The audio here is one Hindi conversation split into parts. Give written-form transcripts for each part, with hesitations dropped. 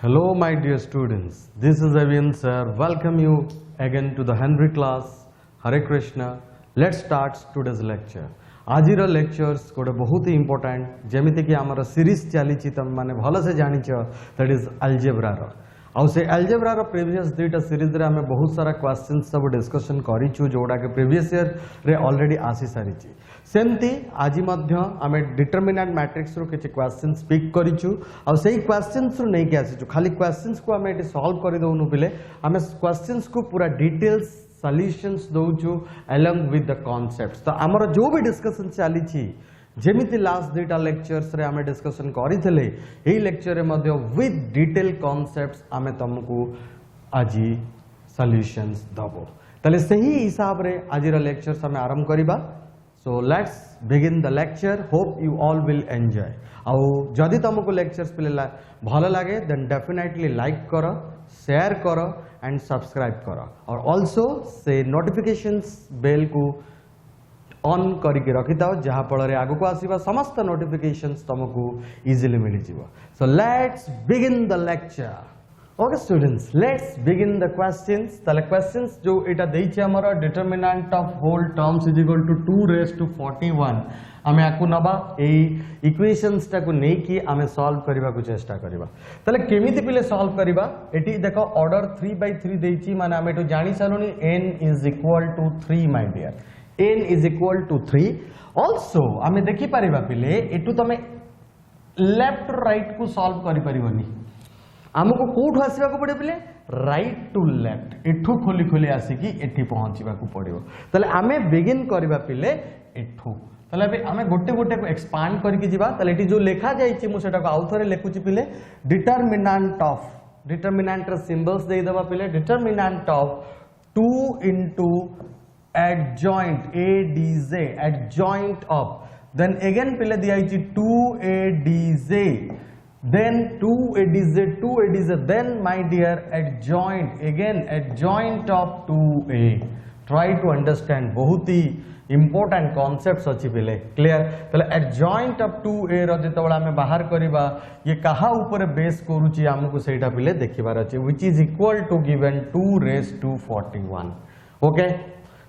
Hello my dear students, this is Avian sir. Welcome you again to the Henry class. Hare Krishna. Let's start today's lecture. आजिर lectures गोटे बहुत ही important जेमिति कि आमर सीरीज चली तुम मैंने भल से जानी दैट इज अलजेब्रा आउ से अलजेब्रा प्रीवियस दुईटा सीरीज रे आमे बहुत सारा क्वेश्चंस सब डिस्कशन करिछु जोडा के प्रीवियस ईयर रे ऑलरेडी आसी सारी सेमती आज आमे डिटरमिनेंट मैट्रिक्स रो किछि क्वेश्चंस पिक करिछु आ सेही क्वेश्चंस रो नै के आसीछु खाली क्वेश्चंस को आमे एटी सॉल्व करि दउनु पिले आमे क्वेश्चंस को पूरा डिटेल्स सॉल्यूशंस दउछु अलोंग विथ द कांसेप्ट्स तो हमर जो भी डिस्कशन चली छी जेमिति लास्ट दुईटा लेक्चर्स रे आमे डिस्कशन करिथिले एही लेक्चर रे मध्ये विथ डिटेल कांसेप्ट्स आमे तुमको आज सॉल्यूशंस दबो तले सही हिसाब रे आजिर लेक्चर्स आमे आरंभ करिबा सो let's begin the lecture hope you all will enjoy आउ जदि तुमको लेक्चर्स पिले भल लागे देन डेफिनेटली लाइक करो शेयर करो एंड सब्सक्राइब करो और आल्सो से नोटिफिकेशंस बेल को ऑन करके रखी था जहाँ फल आगक आसवा समस्त नोटिफिकेशंस तुमको इजिली मिल जाव so let's begin the lecture okay students let's begin the questions ताले क्वेश्चंस जो एटा देइछे हमर determinant of whole terms is equal to 2 raise to 41 आमे आकु नबा ए इक्वेशंस टा को नै कि आमे सॉल्व करबा को चेष्टा करबा ताले केमिति पिले सॉल्व करबा एटी देखो ऑर्डर 3/3 देइछि माने आमे एटो जानि Saloni n is equal to 3 my dear n is equal to 3 also आमे देखि परिबा पिले एटू तमे लेफ्ट राइट को सॉल्व करि परिबनी हमको कोठो आसीबा को पड़े पिले राइट टू लेफ्ट एठू खोली खोली आसी कि एठी पहुंचीबा को पड़िबो तले आमे बिगिन करबा पिले एठू तले अबे आमे गोटे गोटे को एक्सपांड करके जिबा तले एठी जो लेखा जाईची मु सेटा को आउथरे लेखुची पिले डिटरमिनेंट र सिंबल्स देई दबा पिले determinant of 2 into adjoint adj adjoint of then again pile diya ichi 2adj then 2adj then my dear adjoint again adjoint of 2a try to understand बहुत ही important concepts अछि पिले क्लियर तले adjoint of 2a रो जेतबेला हमें बाहर करबा ये कहा ऊपर बेस करूची हमको सेटा पिले देखिबार अछि which is equal to given 2 raised to 41 okay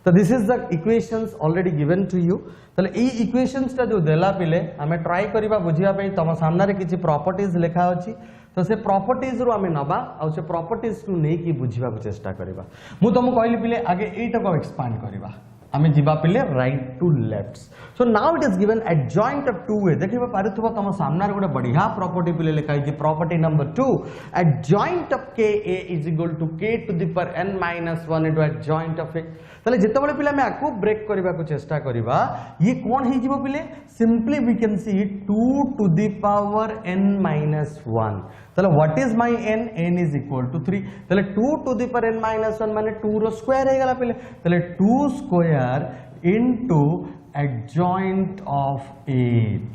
तो this is the equations already given to you तले ई इक्वेशंस ता जो देला पिले हमें ट्राई करिबा बुझिया पे तम सामने रे किछि प्रॉपर्टीज लिखा अछि तो से प्रॉपर्टीज रो हमें नबा आ से प्रॉपर्टीज को नै कि बुझिबा को चेष्टा करिबा मु तुमको कहली पिले आगे एटा को एक्सपांड करिबा हमें जिबा पिले right to left so now it is given adjoint of 2a देखिबा पारुथबा तम सामने रे गोटे बढ़िया प्रॉपर्टी पिले लिखा है property number 2 adjoint of ka is equal to k to the power n - 1 into adjoint of a तले जेतेबेले पिले मैं आकु ब्रेक करबा को चेष्टा करिबा ये कोन हे जिवो पिले simply we can see 2 to the power n - 1 तले what is my n is equal to 3 तले 2 टू द पावर n - 1 माने 2 रो स्क्वायर हे गला पिले तले 2 square into adjoint of a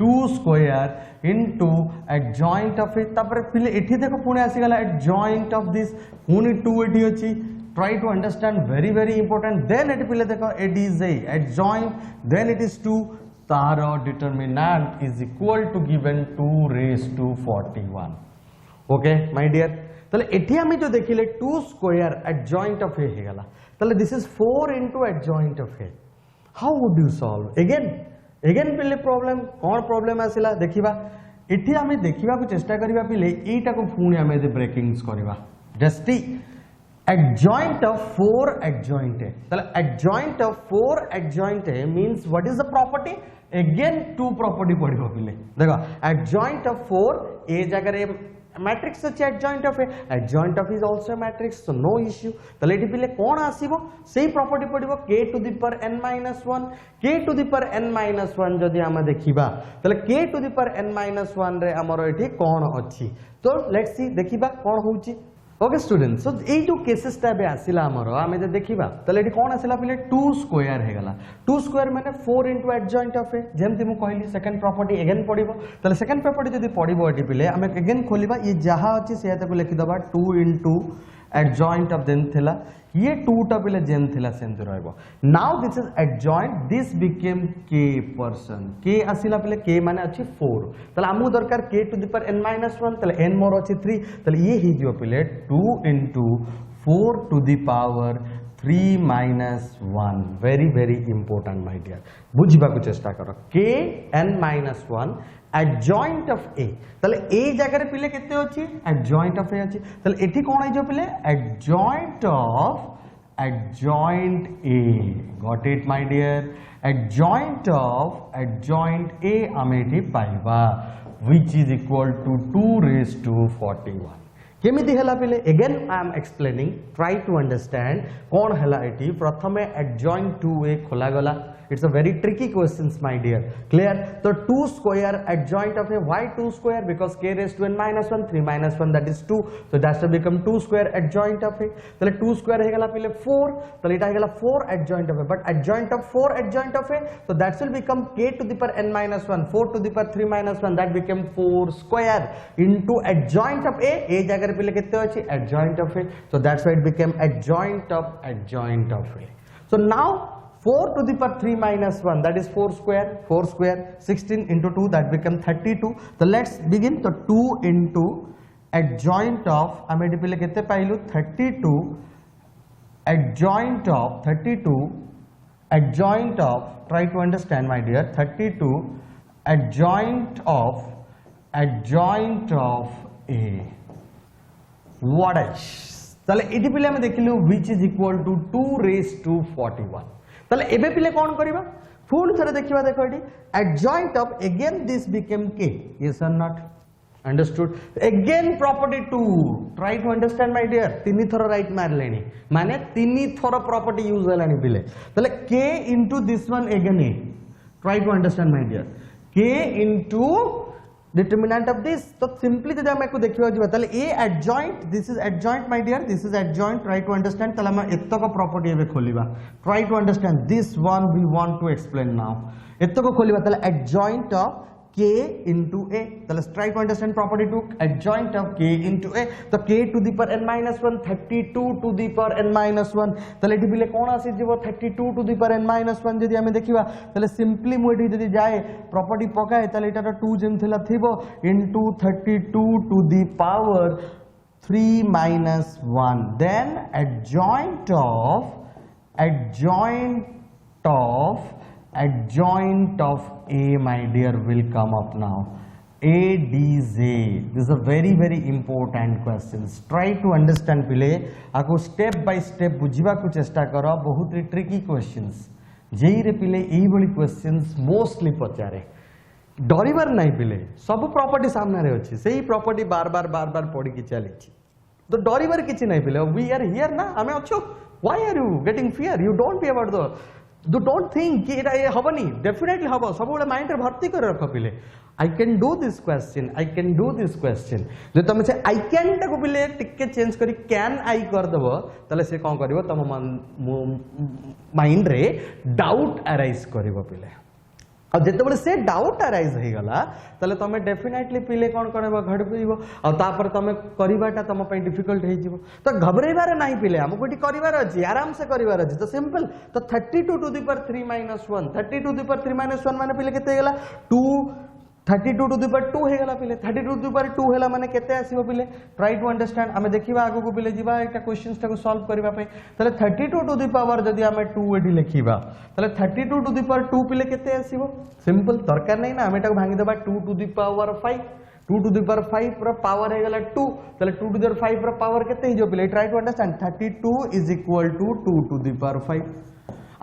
2 square into adjoint of a तापर पिले एठी देखो पुणे आसी गला adjoint of this पुणी 2 एठी अछि try to understand very important then it पिले देखो it is a adjoint then it is 2 taro determinant is equal to given 2 raised to 41 okay my dear तले एठी हमें जो देखिले 2 square adjoint of a हे गला तले this is 4 into adjoint of a how would you solve again पिले प्रॉब्लम कौन प्रॉब्लम आसिला देखिबा एठी हमें देखिबा को चेष्टा करिबा पिले एटा को पुणी हमें दे ब्रेकिंग्स करिबा जस्ट adjoint of 4 adjoint है तले adjoint of 4 adjoint है means what is the property again 2 property पढ़िबो पिले देखो adjoint of 4 ए जगह रे मैट्रिक्स अछि adjoint of a adjoint of is also a matrix so no issue तले एठी पिले कोन आसीबो सेही property पढ़िबो k to the power n - 1 k to the power n - 1 जदि हम देखिबा तले k to the power n - 1 रे हमर एठी कोन अछि तो लेट्स सी देखिबा कोन होउची ओके स्टूडेंट सो ए जो केसेस टा बे आसिला हमर हमें जे देखिबा तले एठी कोन आसिला पिले 2 स्क्वायर हे गला 2 स्क्वायर माने 4 into adjoint of a जेमति मु कहली सेकंड प्रॉपर्टी अगेन पडिबो तले सेकंड प्रॉपर्टी जदी पडिबो एठी पिले हमें अगेन खोलिबा ये जहा अछि से ताको लिखि दबा 2 into adjoint of then थिला ये 2 टा पिले जेन थिला सेंति रहबो now this is adjoint this became k person k आसिला पिले k माने अछि 4 तले हमु दरकार k to the power n minus 1 तले n मोर अछि 3 तले ये हि दियो पिले 2 into 4 to the power 3 minus 1 very important my dear बुझिबा को चेष्टा करो k n minus 1 adjoint of a तले a जगह रे पिले केते अछि adjoint of a अछि तले एठी कोन आइ जो पिले adjoint of adjoint a got it my dear adjoint of adjoint a हम एठी पाइबा which is equal to 2 raised to 41 केमिति हला पिले again I am explaining try to understand कौन हला एटी प्रथमे एडजॉइंट टू ए खोला गला it's a very tricky questions my dear clear तो 2 square adjoint of A why 2 square because k raised to n minus 1 3 minus 1 that is 2 so that will become 2 square adjoint of a तले 2 स्क्वायर हे गला पिले 4 तले इटा हे गला 4 adjoint of a but adjoint of 4 adjoint of a so that will become k to the power n minus 1 4 to the power 3 minus 1 that became 4 square into adjoint of a जगह पिले कितने अछि adjoint of a so that's why it became adjoint of a so now 4 to the power 3 minus 1 that is 4 square 16 into 2 that become 32 so let's begin so 2 into adjoint of हम एटी पिले कितने पाइलु 32 adjoint of try to understand my dear 32 adjoint of a what else तले एटी पिले हम देखिलु which is equal to 2 raised to 41 तले एबे पिले कोन करिबा फुल थरे देखिबा देखो eighty adjoint of again this became k yes or not understood again property 2 try to understand my dear तीनी थरो राइट मार लेनी माने तीनी थरो प्रॉपर्टी यूज हलानी पिले तले k into this one again a try to understand my dear k into determinant of this तो simply जब हम को देखिबा जिबा तले a adjoint this is adjoint my dear this is adjoint try to understand तले हम एत्तो को प्रॉपर्टी एबे खोलिबा try to understand this one we want to explain now एत्तो को खोलिबा तले adjoint of k into a तले try to understand property 2 adjoint of k into a तो k to the power n minus 1 32 to the power n minus 1 तले एठी बिले कोन आसी जिवो 32 to the power n minus 1 जदी हमें देखिबा तले सिंपली मु एठी जदी जाए प्रॉपर्टी पकाए तले एटा 2 जेम थिला थिबो into 32 to the power 3 minus 1 then adjoint of a my dear will come up now adj this is a very important questions try to understand pile आको step by step बुझिबा को चेष्टा करो बहुत ट्रिकी क्वेश्चंस जेई रे पिले एई बळी क्वेश्चंस मोस्टली पचारे डरिबार नाही पिले सब प्रॉपर्टी सामने रे अछि सेही प्रॉपर्टी बार बार पढी कि चली छी तो डरिबार किछि नाही पिले वी आर हियर ना हमें अच्छो why are you getting fear you don't be about the Do don't think कि एटा ये हबनी definitely हबो सब बेले माइंड रे भर्ती कर रखो पिले I can do this question जे तमे से I can टा को पिले टिके चेंज करी can I कर दबो तले से कोन करबो तम माइंड रे डाउट अराइज करबो पिले अब जेते बळे से डाउट अराइज हे गला तले तमे डेफिनेटली पिले कोन करबो घड पइबो आ तापर तमे करिबाटा तम पई डिफिकल्ट हे जिवो तो घबरेबार नाही पिले हमको एटी करिवार अछि आराम से करिवार अछि तो सिंपल तो 32 to the power 3 minus 1 32 to the power 3 minus 1 माने पिले केते गेला 2 32 to the power 2 हे गला पिले 32 to the power 2 हेला माने केते आसीबो पिले ट्राई टू अंडरस्टैंड हमें देखिबा आगो को पिले जिबा एटा क्वेश्चंस टा को सॉल्व करबा पे तले 32 to the power जदी हमें 2 एडी लिखिबा तले 32 to the power 2 पिले केते आसीबो सिंपल दरकार नै ना हमें एटा को भांगी देबा 2 to the power 5 2 to the power 5 पर पावर हे गला 2 तले 2 to the power 5 पर पावर केते हिजो पिले try to understand 32 is equal to 2 to the power 5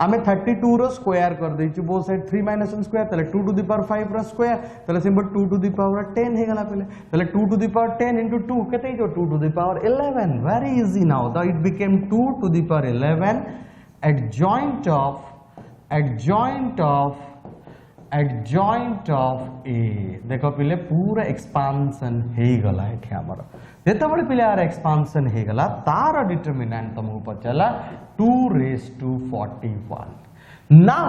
आमे 32 रो स्क्वायर कर देछि बोथ साइड 3 minus 1 स्क्वायर तले 2 to the power 5 रो स्क्वायर तले सिंपल 2 to the power 10 हे गला पहले तले 2 to the power 10 into 2 केते जो 2 to the power 11 very easy now so it became 2 to the power 11 adjoint of a देखो पहले पूरा एक्सपांशन हे गला एठी हमर जेते बळे पिले आर एक्सपांशन हे गला तार determinant Tamu पचला 2 raised to 41 now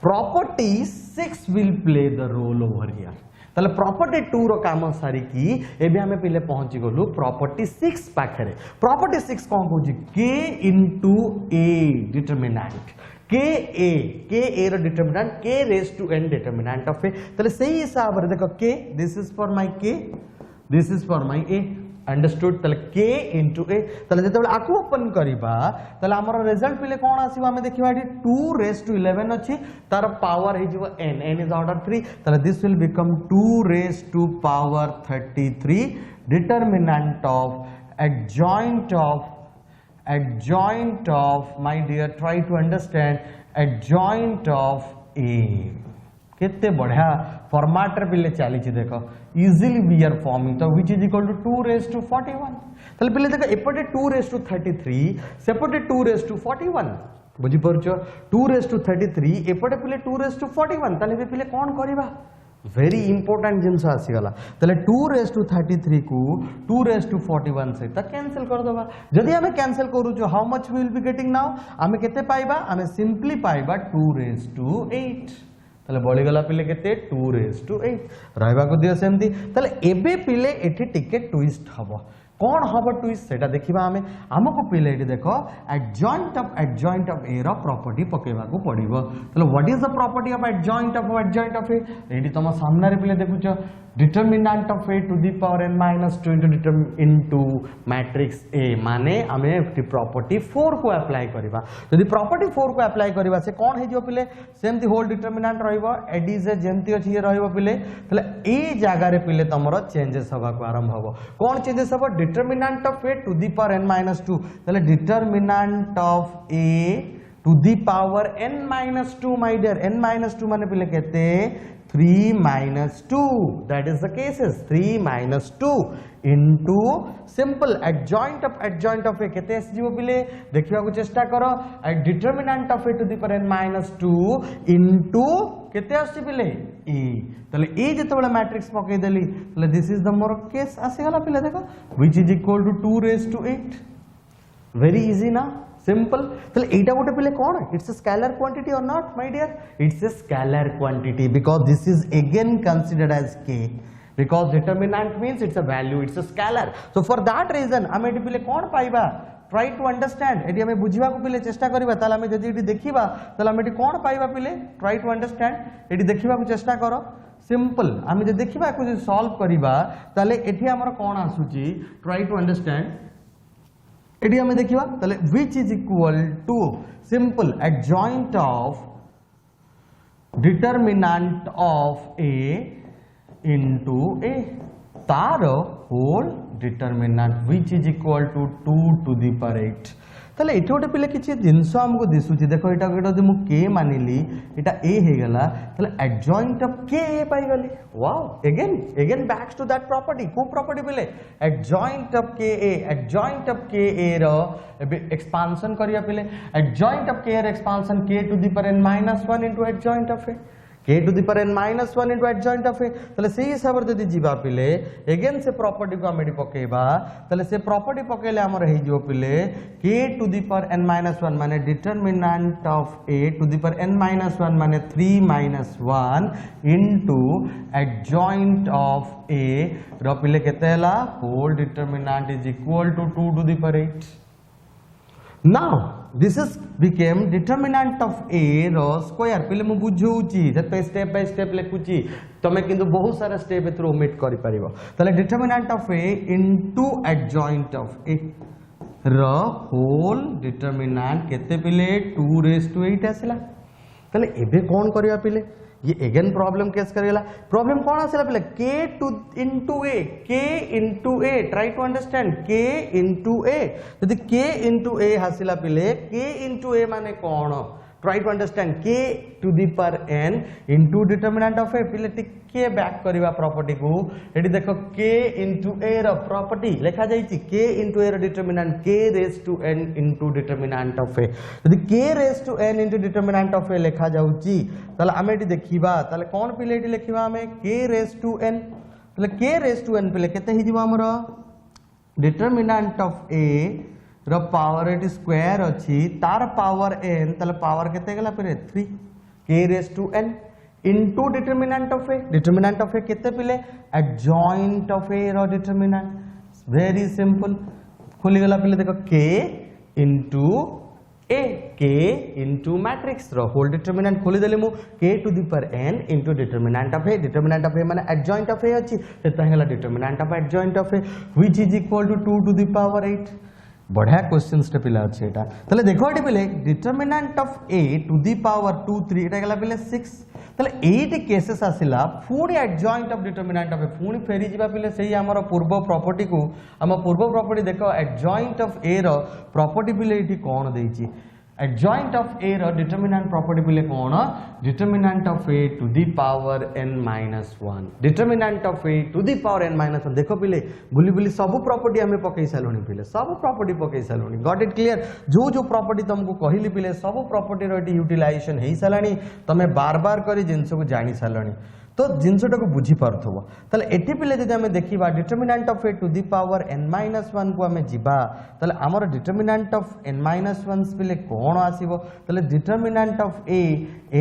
property 6 will play the role over here ताले प्रॉपर्टी 2 रो काम सारी की एबे हमें पहले पहुंची गलु प्रॉपर्टी 6 पाखरे प्रॉपर्टी 6 कोन कहूची k into a determinant k a रो determinant k raised to n determinant of a ताले सही हिसाब रे देखो k this is for my k this is for my a understood ताले k into a ताले जेते आकु ओपन करिबा ताले हमर रिजल्ट पहिले कोन आसीबा हमें देखिबा एटी 2 raised to 11 अछि तार पावर हे जिवो n इज ऑर्डर 3 ताले this will become 2 raised to power 33 determinant of adjoint of my dear try to understand adjoint of a केते बढ़िया फॉर्मेट रे पिले चली छी देखो इजीली वी आर फॉर्मिंग तो which is equal to 2 raised to 41 तले पिले देखो एपटे 2 raised to 33 सेपटे 2 raised to 41 बुझी परछो 2 raised to 33 एपटे पिले 2 raised to 41 तले पिले कोन करबा वेरी इंपोर्टेंट जिनस आसी गला तले 2 raised to 33 को 2 raised to 41 से त कैंसिल कर दबा जदी हमें कैंसिल करू जो how much we will be getting now हमें केते पाइबा हमें सिंपली पाइबा 2 raised to 8 तले बळी गला पिले केते 2 raised to 8 रहबा को दियो सेमती तले एबे पिले एठी टिके ट्विस्ट हबो कौन हम ट्विस्ट सेटा देखिबा हमें हमको पिले एठी देखो adjoint of a रो प्रॉपर्टी पकेबा को पड़िबो तले what is the property of adjoint of a एठी तम सामने रे पिले देखुचो determinant of a to the power n minus 2 into matrix a माने हमें एठी प्रॉपर्टी 4 को अप्लाई करबा यदि प्रॉपर्टी 4 को अप्लाई करबा से कोन हे जो पिले सेमती होल डिटरमिनेंट रहइबो एडी जे जेमती अछि ये रहइबो पिले तले ए जागा रे पिले तमरो चेंजेस हबा को आरंभ हबो कोन चेंजेस हबो determinant of a to the power n minus 2 तले determinant of a to the power n minus 2 my dear n minus 2 माने पिले केते 3 minus 2 that is the cases 3 minus 2 into simple adjoint of a केते आसीबो पिले देखिबा को चेष्टा करो determinant of a to the power n minus 2 into केते आसी पिले a तले a जेते बडा मैट्रिक्स पके देली तले this is the more case आसी गला पिले देखो which is equal to 2 raised to 8 very easy ना सिंपल तले एटा गोटे पिले कोन it's a scalar quantity or not my dear it's a scalar quantity because this is again considered as k because determinant means it's a value it's a scalar so for that reason हम एटी पिले कोन पाइबा try to understand एटी हमें बुझिबा को पिले चेष्टा करबा ताला हमें जदी एटी देखिबा ताला हमें एटी कोन पाइबा पिले try to understand एटी देखिबा को चेष्टा करो सिंपल हमें जे देखिबा को जे सॉल्व करबा ताले एटी हमर कोन आसुची try to understand एटी हमें देखिबा ताले which is equal to simple adjoint of determinant of a into a तार whole determinant which is equal to 2 to the power 8 ताले एठी गोटे पिले किछि जिंस हमको दिसुची देखो एटा गोटे जे मु k मानिली एटा a हे गला ताले adjoint of k a पाई गली wow again backs to that property को प्रॉपर्टी पिले adjoint of k a रो एक्सपांशन करिया पिले adjoint of k रो expansion k to the power n minus 1 into adjoint of a k to the power n minus 1 into adjoint of a तले सेही हिसाब जदी जीवा पिले अगेन से प्रॉपर्टी को हम एडी पकेबा तले से प्रॉपर्टी पकेले हमर हे जो पिले k to the power n minus 1 माने determinant of a to the power n minus 1 माने 3 minus 1 into adjoint of a रो पिले केतेला होल determinant is equal to 2 to the power 8 now this is became determinant of a रो स्क्वायर पहिले मु बुझौची जते स्टेप बाय स्टेप लिखुची तमे किंतु बहुत सारा स्टेप एथरो ओमिट करि परिबो तले determinant of a into adjoint of a रो होल डिटरमिनेंट केते पिले 2 raised to 8 आसला तले एबे कोन करिया पिले ये अगेन प्रॉब्लम केस करेला प्रॉब्लम कौन आसेला पहले k into a try to understand k into a यदि k into a हासिला पहले k into a माने कौन try to understand k to the power n into determinant of a पहले टिके बैक करबा प्रॉपर्टी को एडी देखो k into a रो प्रॉपर्टी लिखा जाईची k into a रो determinant k raised to n into determinant of a यदि k raised to n into determinant of a लिखा जाउची तले हम एडी देखिबा तले कोन पिले एडी लिखिबा हमें k raised to n तले k raised to n पिले केते हि दिबा हमरो डिटरमिनेंट ऑफ a रो पावर एटी स्क्वायर अछि तार पावर n तले पावर केते गेला फिर 3 k raised to n into determinant of a केते पिले adjoint of a row determinant very simple खोली गला पिले देखो k into a k into matrix row whole determinant खोली देले मु k to the power n into determinant of a माने adjoint of a अछि सेता हेला determinant of adjoint of a which is equal to 2 to the power 8 बढ़िया क्वेश्चन टे पिला अछि एटा तले देखो एटी पिले determinant of a to the power 2 3 एटा गला पिले 6 तले 8 केसेस आसिला फुडी adjoint of determinant of a फुडी फेरी जिबा पिले सेही हमर पूर्व प्रॉपर्टी को हम पूर्व प्रॉपर्टी देखो एडजॉइंट ऑफ a रो प्रॉपर्टी पिले एटी कोन देछि adjoint of a row determinant property पिले कोन determinant of a to the power n minus 1 determinant of a to the power n minus 1 देखो पिले बुली बुली सब प्रॉपर्टी हमें पकई सालोनी पिले सब property पकई Saloni got it clear जो जो प्रॉपर्टी तुमको कहली पिले सब प्रॉपर्टी रो यूटिलाइजेशन हेई सालानी तमे बार बार करी जिंस को जानी सालोनी तो जिनसटा को बुझी पारथबो तले एठी पिले जदि हमें देखिबा determinant of a to the power n minus 1 को हमें जिबा तले हमर डिटरमिनेंट ऑफ n minus 1 पिले कोन आसीबो तले डिटरमिनेंट ऑफ a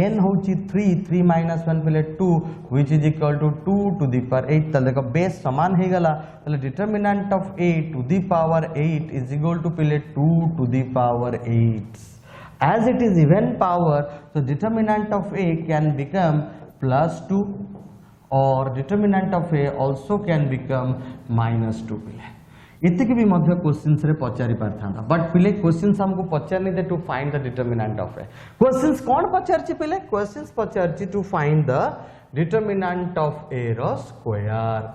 n होची 3 minus 1 पिले 2 which is equal to 2 to the power 8 तले देखो बेस समान हे गला तले determinant of a to the power 8 is equal to पिले 2 to the power 8 as it is even power so determinant of a can become plus 2 or determinant of a also can become minus 2 पिले इतके भी मध्य क्वेश्चंस रे पचारि पारथांता बट पिले क्वेश्चंस हमको पचारनी दे to find the determinant of A questions कोन पचारछि पिले क्वेश्चंस पचारछि to find the determinant of ए रो square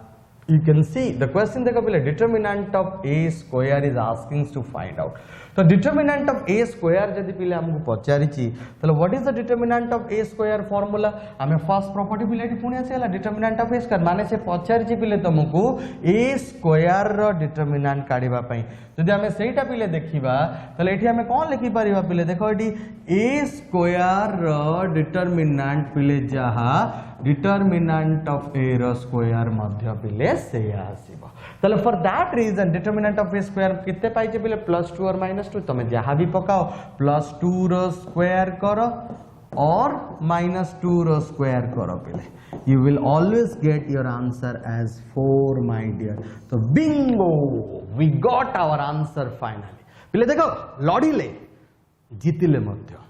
you can see the question देखो पिले determinant of a square is asking to find out तो determinant of a square जदि पिले हमको पचारिछि तले what is the determinant of a square formula हमें फर्स्ट प्रॉपर्टी पिले पुणी आसेला determinant of a square माने से पचारिछि पिले तुमको a square रो determinant काढिबा पई जदि हमें सेटा पिले देखिबा तले एठी हमें कोन लिखि परिबा पिले देखो एठी a square रो determinant पिले जहा determinant of a रो स्क्वायर मध्य पिले से आसीबो तले for that reason determinant of a square कितने पाइचे पिले +2 और -2 तमे जहां भी पकाओ +2 रो स्क्वायर करो और -2 रो स्क्वायर करो पिले you will always get your answer as 4 my dear तो bingo we got our answer finally पिले देखो लड़िले जीतिले मध्य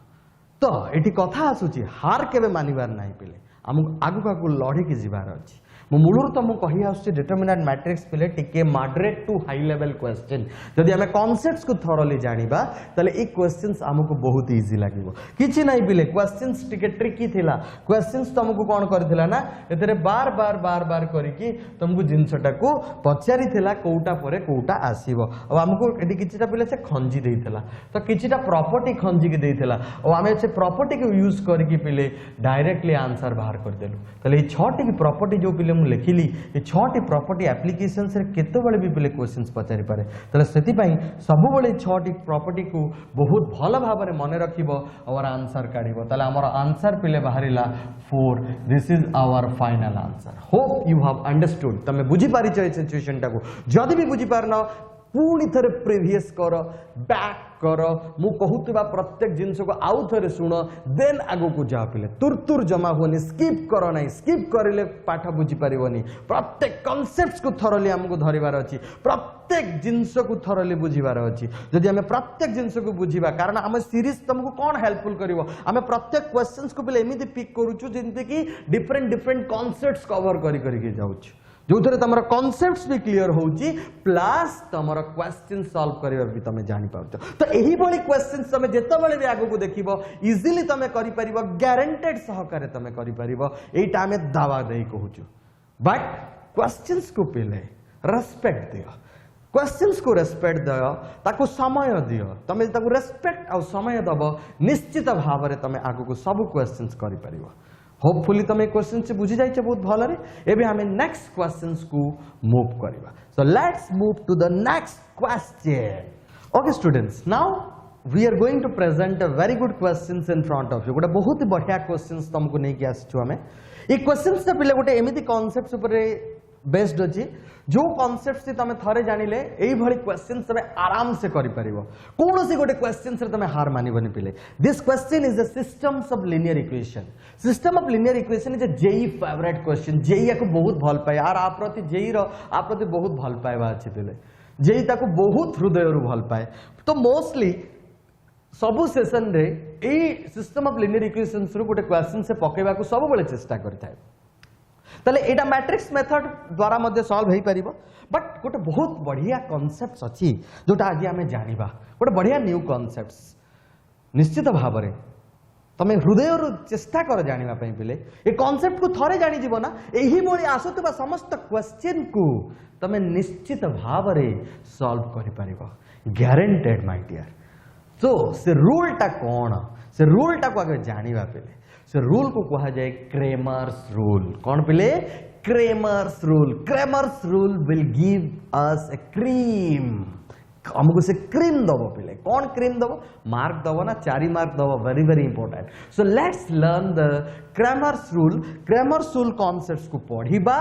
तो एठी कथा आसुची हार केबे मानिबार नाही पिले हम आगु आगु लड़े की जीवार अछि मु मूलर तो मु कहि आसुची डिटरमिनेंट मैट्रिक्स पिले टिके moderate to high level question जदि हमें कांसेप्ट्स को थोरली जानिबा तले ई क्वेश्चंस हमको बहुत इजी लागिवो किछि नाही पिले क्वेश्चंस टिके ट्रिकी थिला क्वेश्चंस तुमको कोन करथिला ना एतरे बार बार करिकि तुमको जिंसटा को पचारि थिला कोउटा परे कोउटा आसीबो अब हमको एडी किछिटा पिले से खंजी देइथिला तो किछिटा प्रॉपर्टी खंजी के देइथिला और हमें से प्रॉपर्टी को यूज करके पिले डायरेक्टली आंसर बाहर कर देलु तले ई 6टी की प्रॉपर्टी जो पिले मु लिखिली ये 6टी प्रॉपर्टी एप्लीकेशंस रे केते बळे भी पिले क्वेश्चंस पचारि पारे तले सेति पई सब बळे 6टी प्रॉपर्टी को बहुत भलो भाबरे मने रखिबो और आंसर काढिबो तले हमर आंसर पिले बाहरिला 4 this is our final answer hope you have understood तमे बुझी पारि छै सिचुएशन टा को जदी भी बुझी पारना पुणी थरे प्रीवियस करो बैक करो मु कहूतबा प्रत्येक जिंस को आउ थरे सुनो देन आगो को जा पिले तुरतुर जमा होनी स्किप करो नहीं स्किप करिले पाठ बुझी परिवनी प्रत्येक कांसेप्ट्स को थरली हमको धरिबार अछि प्रत्येक जिंस को थरली बुझिबार अछि जदि हमें प्रत्येक जिंस को बुझिबा कारण हम सीरीज तुमको कोन हेल्पफुल करिवो हमें प्रत्येक क्वेश्चंस को पिले एमिति पिक करूछु जिनते कि डिफरेंट कांसेप्ट्स कवर करि के जाउछु जो थरे तमरा कांसेप्ट्स भी क्लियर होउची प्लस तमरा क्वेश्चन सॉल्व करिवा भी तमे जानि पाउछ तो एही बळी क्वेश्चंस तमे जेते बळे भी आगो को देखिबो इजीली तमे करि परिबो गारंटेड सहकारे तमे करि परिबो एटा हमें दावा देई कहूछु बट क्वेश्चंस को पहले रेस्पेक्ट दियो क्वेश्चंस को रेस्पेक्ट दियो ताको समय दियो तमे ताको रेस्पेक्ट आ समय दबो निश्चित भाव रे तमे आगो को सब क्वेश्चंस करि परिबो होपफुली तमे क्वेश्चन से बुझी जाइछ बहुत भलो रे एबे हमें नेक्स्ट क्वेश्चंस को मूव करबा so let's move to the next question okay students now we are going to present a very good questions in front of you गोटे बहुत ही बढ़िया क्वेश्चंस तुमको नै कि आछछु हमें ई क्वेश्चंस से पहले गोटे एमिति कांसेप्ट्स ऊपर बेस्ड अछि जो कॉन्सेप्ट तुम थरे जानिले एई भली क्वेश्चन तमे आराम से करि परिबो कोन सी गोटे क्वेश्चन से तमे हार मानिबनी पिले this question is the systems of linear equation system of linear equation is a JEE favourite question JEE को बहुत भल पाए यार आप प्रति जेई रो आप प्रति बहुत भल पाएबा अछि पिले जेई ताको बहुत हृदय रु भल पाए तो मोस्टली सबु सेशन रे एई सिस्टम ऑफ लीनियर इक्वेशंस रु गोटे क्वेश्चन से पकेबा को सब बेले चेष्टा करथाय तले एटा मैट्रिक्स मेथड द्वारा मध्ये सॉल्व हेई परिबो बट गोटे बहुत बढ़िया कांसेप्ट्स अछि जोटा आज आमे जानिबा गोटे बढ़िया न्यू कांसेप्ट्स निश्चित भाव रे तमे हृदय रु चेष्टा कर जानिबा पई पिले ए कांसेप्ट को थरे जानि जीवो ना एही बोली आसुतबा समस्त क्वेश्चन को तमे निश्चित भाव रे सॉल्व करि परिबो गारंटेड माय डियर तो से रूल टा कोन से रूल टा को आगे जानिबा पिले से रूल को कहा जाए क्रेमर्स रूल कौन पिले Cramer's rule will give us A cream हमको से क्रीम दबो पिले कौन क्रीम दबो मार्क दबो ना 4 मार्क दबो very very important so let's learn the Cramer's rule concepts को पढ़िबा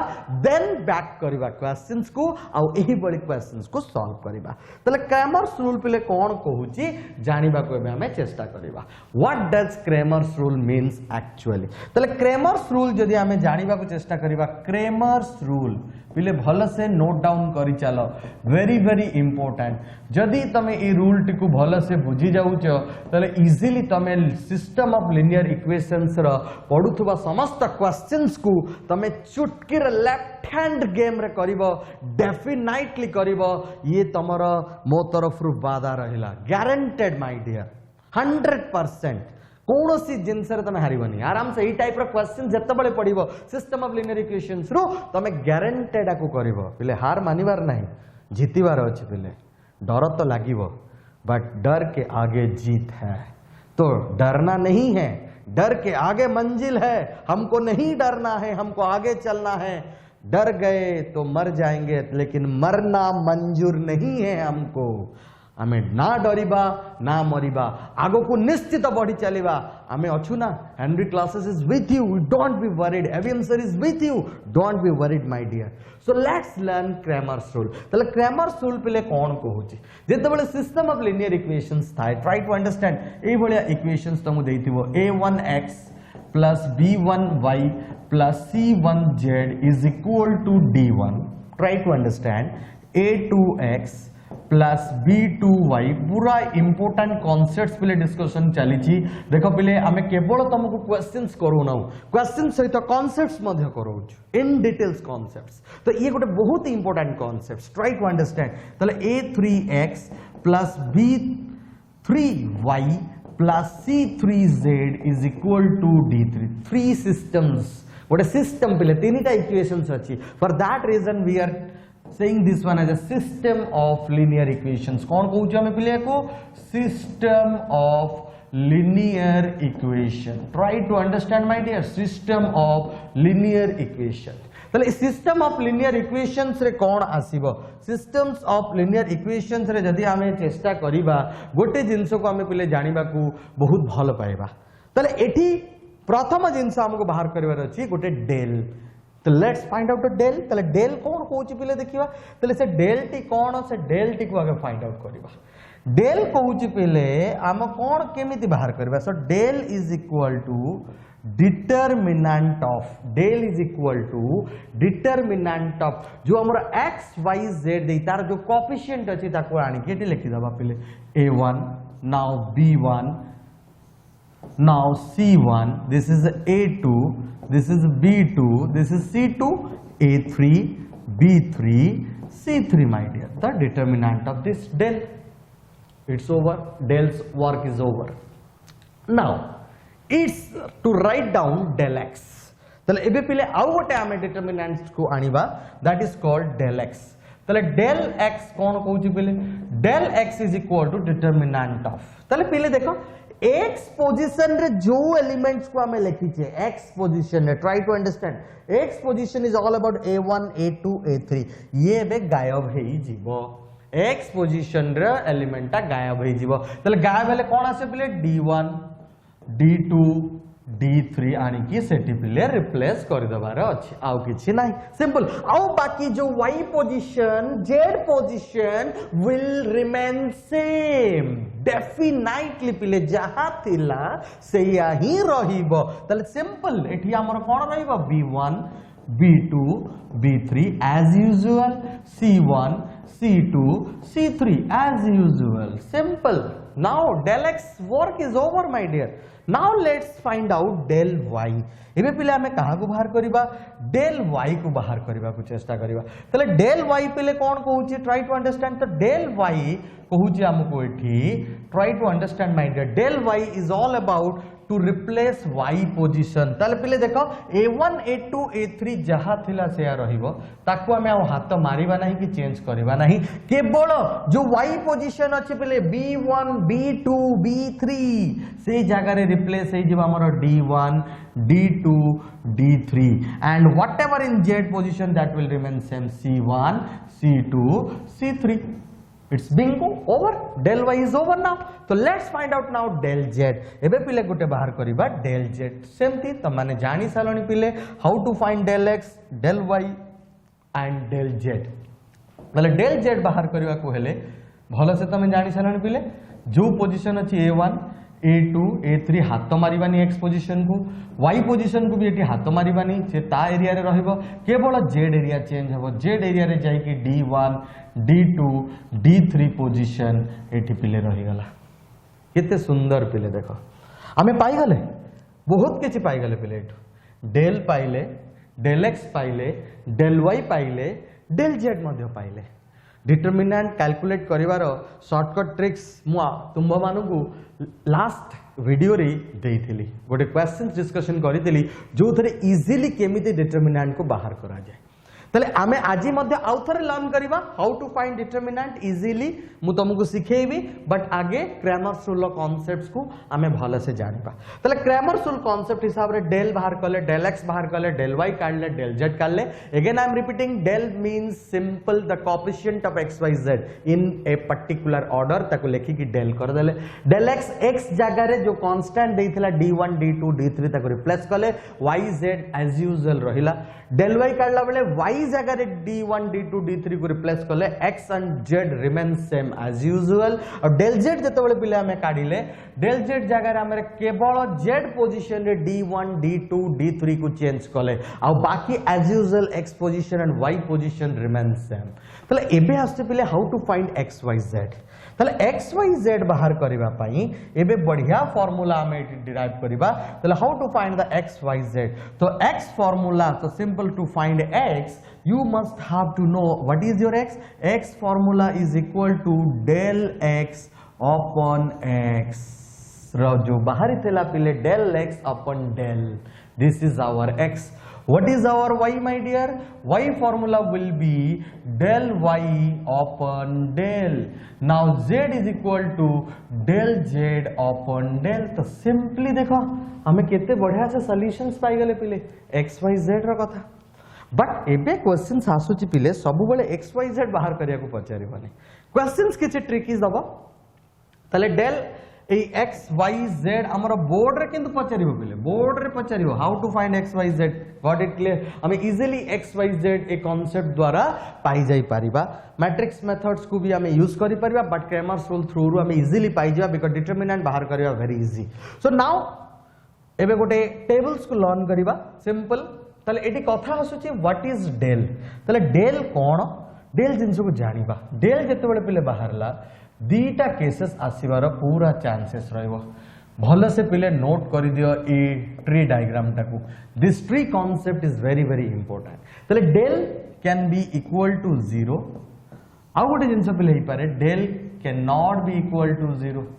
देन बैक करबा क्वेश्चंस को आ एही बड़ी क्वेश्चंस को सॉल्व करबा तले क्रेमर्स रूल पिले कौन कहूची जानिबा को हमें चेष्टा करबा what does Cramer's rule means actually तले क्रेमर्स रूल जदी हमें जानिबा को चेष्टा करबा क्रेमर्स रूल पिले भल से नोट डाउन करी चलो वेरी वेरी इंपोर्टेंट जदि तमे ए रूल टी को भल से बुझी जाउछ तले इजीली तमे सिस्टम ऑफ लीनियर इक्वेशंस रो पढुथबा समस्त क्वेश्चंस को तमे चुटकी रे लेफ्ट हैंड गेम रे करिवो डेफिनेटली करिवो ये तमरो मो तरफ रु वादा रहिला गारंटेड माय डियर 100% कौन सी जिनस तुम हारबनी आराम से यही टाइप क्वेश्चन जिते बड़े पड़ो सिस्टम ऑफ लीनियर इक्वेशंस रो तुम गारंटेड आको करिवो पिले हार मानिबार नहीं जीतिबार अछि पिले डर तो लागिवो बट डर के आगे जीत है तो डरना नहीं है डर के आगे मंजिल है हमको नहीं डरना है हमको आगे चलना है डर गए तो मर जाएंगे लेकिन मरना मंजूर नहीं है हमको आमे ना डरिबा ना मरिबा आगो को निश्चित बढ़ी चलिबा आमे अछु ना Henry classes is with you don't be worried everyone sir is with you don't be worried my dear so let's learn Cramer's rule तले क्रेमर्स रूल पिले कोन कहूची जेते बळे सिस्टम ऑफ लीनियर इक्वेशंस थाय ट्राई टू अंडरस्टैंड ए बळे इक्वेशंस तमु देइथिबो a1x plus b1y plus c1z is equal to d1 try to understand a2x plus b2y पूरा इंपोर्टेंट कॉन्सेप्ट्स पिले डिस्कशन चली देख पिले आमे केवल तुमको क्वेश्चंस करू ना क्वेश्चन सहित कॉन्सेप्ट्स मध्य करू इन डिटेल्स कॉन्सेप्ट्स तो ये गोटे बहुत important concepts try to understand तले a3x plus b3y plus c3z is equal to d3 three systems गोटे सिस्टम पिले तीनटा इक्वेशंस अछि for that reason we are saying this one as a system of linear equations कौन कहूँ हमें पिले को system of linear equation try to understand my dear system of linear equation तले system of linear equations रे कौन आसीबो systems of linear equations रे जदि हमें चेष्टा करिबा गोटे जिंस को हमें पिले जानिबा को बहुत भल पाइबा तले एठी प्रथम जिंस हमको बाहर करिवार अछि गोटे डेल तो लेट्स फाइंड आउट डेल तले डेल कौन कहूची पिले देखिबा तले से डेल टी कौन से डेल टी को आगे फाइंड आउट करबा डेल कहूची पिले हम कौन केमिति बाहर करबा so del is equal to determinant of del is equal to determinant of जो हमर x y z दे तार जो कोएफिशिएंट अछि ताको आनी केटी लिखि दबा पिले a1 now b1 now c1 this is a2 this is b2 this is c2 a3 b3 c3 my dear the determinant of this del it's over del's work is over now it's to write down del x तले एबे पिले आउ गोटे आमे डिटरमिनेंट को आनिबा that is called del x तले del x कोन कहूची पिले del x is equal to determinant of तले पिले देखो x पोजीशन रे जो एलिमेंट्स को हमें लिखी छे x पोजीशन रे try to understand x position is all about a1 a2 a3 ये बे गायब हेई जीवो x पोजीशन रे एलिमेंटा गायब हेई जीवो तले गायब हेले कोन आसे पिले d1 d2 D3 आनिकी सेठी पिले रिप्लेस कर दबार अछि आउ किछि नाही सिंपल आउ बाकी जो y position z position will remain same definitely पिले जहा थिला सेया ही रहिबो तले सिंपल एठी हमर कोन रहिबो b1 b2 b3 as usual c1 c2 c3 as usual simple now del x work is over my dear now let's find out del y एबे पिले हमें कहा को बाहर करिबा del y को बाहर करिबा को चेष्टा करिबा तले del y पिले कोन कहूची ट्राई टू अंडरस्टैंड तो del y कहूची हमको एठी try to understand my dear del y is all about to replace y position ताले पिले देखो a1 a2 a3 जहा थिला सेया रहिबो ताको हमें हाथ मारिबा नहीं कि चेंज करिबा नहीं केवल जो y पोजीशन अछि पिले b1 b2 b3 से जगह रे रिप्लेस हे जिबा हमर d1 d2 d3 and whatever in z position that will remain same c1 c2 c3 it's bingo over del y is over now so let's find out now del z एबे पिले गुटे बाहर करिबा del z सेमती त माने जानि सालणी पिले how to find del x del y and del z मतलब del z बाहर करिबा को हेले भलो से तमे जानि सालणी पिले जो पोजीशन अछि a1 a2 a3 हाथ मारिबानी x पोजीशन को y पोजीशन को भी एटी हाथ मारिबानी से ता एरिया रे रहइबो केवल z एरिया चेंज हबो z एरिया रे जाई कि d1 d2 d3 position eighty पिले रहि गला केते सुंदर पिले देखो हमें पाई गले बहुत किछि पाई गले पिले एठो del पाइले del x पाइले del y पाइले del z मध्ये पाइले डिटरमिनेंट कैलकुलेट करिवार शॉर्टकट ट्रिक्स मु तुम मानकु लास्ट वीडियो रे देइथिली गोटे क्वेश्चन डिस्कशन करिथिली जो थरे इजीली केमिति डिटरमिनेंट को बाहर करा जाय तले आमे आजि मध्ये आउथरे लर्न करिबा how to find determinant easily मु तुमको सिखेइबी बट आगे क्रैमर्स रूल कांसेप्ट्स को आमे भले से जानिबा तले क्रैमर्स रूल कांसेप्ट हिसाब रे del बाहर करले del x बाहर करले del y काढले del z काढले again I am repeating del means simple the coefficient of x y z in a particular order ताको लेखि कि del कर देले del x x जगह रे जो कांस्टेंट देइथिला d1 d2 d3 ताको रिप्लेस करले y z एज यूजुअल रहिला del y काढला बेले y जगह रे d1 d2 d3 को रिप्लेस करले x and z remain same as usual और del z जतबेले पिले हमें काढिले del z जगह रे हमरे केवल z पोजीशन रे d1 d2 d3 को चेंज करले आ बाकी as usual x position and y position remain same तले एबे आस्ते पिले how to find x y z तले x y z बाहर करिबा पई एबे बढ़िया फार्मूला हमें डिराइव करिबा तले how to find the x y z तो x फार्मूला तो simple to find x you must have to know what is your x formula is equal to del x upon x जो बाहरी थेला पिले del x upon del this is our x what is our y my dear y formula will be del y upon del now z is equal to del z upon del तो सिंपली देखो हमें केते बढ़िया से सॉल्यूशंस पाई गले पिले x y z रो कथा बट एबे क्वेश्चंस आसुची पिले सब बेले एक्स वाई जेड बाहर करिया को पचारिबानी क्वेश्चंस किछि ट्रिकीज दबो तले डेल ए एक्स वाई जेड हमर बोर्ड रे किंतु पचारिबो पिले बोर्ड रे पचारिबो how to find X Y Z got it clear हमें इजीली एक्स वाई जेड ए कांसेप्ट द्वारा पाई जाई पारिबा मैट्रिक्स मेथड्स को भी हमें यूज करि परिबा बट क्रैमर्स रूल थ्रू रू हमें इजीली पाई जाबा बिकॉज़ डिटरमिनेंट बाहर करिया वेरी इजी सो नाउ एबे गोटे टेबल्स को लर्न करिबा सिंपल तले एटी कथा आसुची व्हाट इज डेल तले डेल कोन डेल जिंस को जानिबा डेल जते बेले पिले बाहरला दीटा केसेस आसीबार पूरा चांसेस रहइबो भलो से पिले नोट करि दियो ए ट्री डायग्राम टाकू this tree concept is very very important तले del can be equal to 0 आ गोटे जिंस पिले ही पारे del can not be equal to 0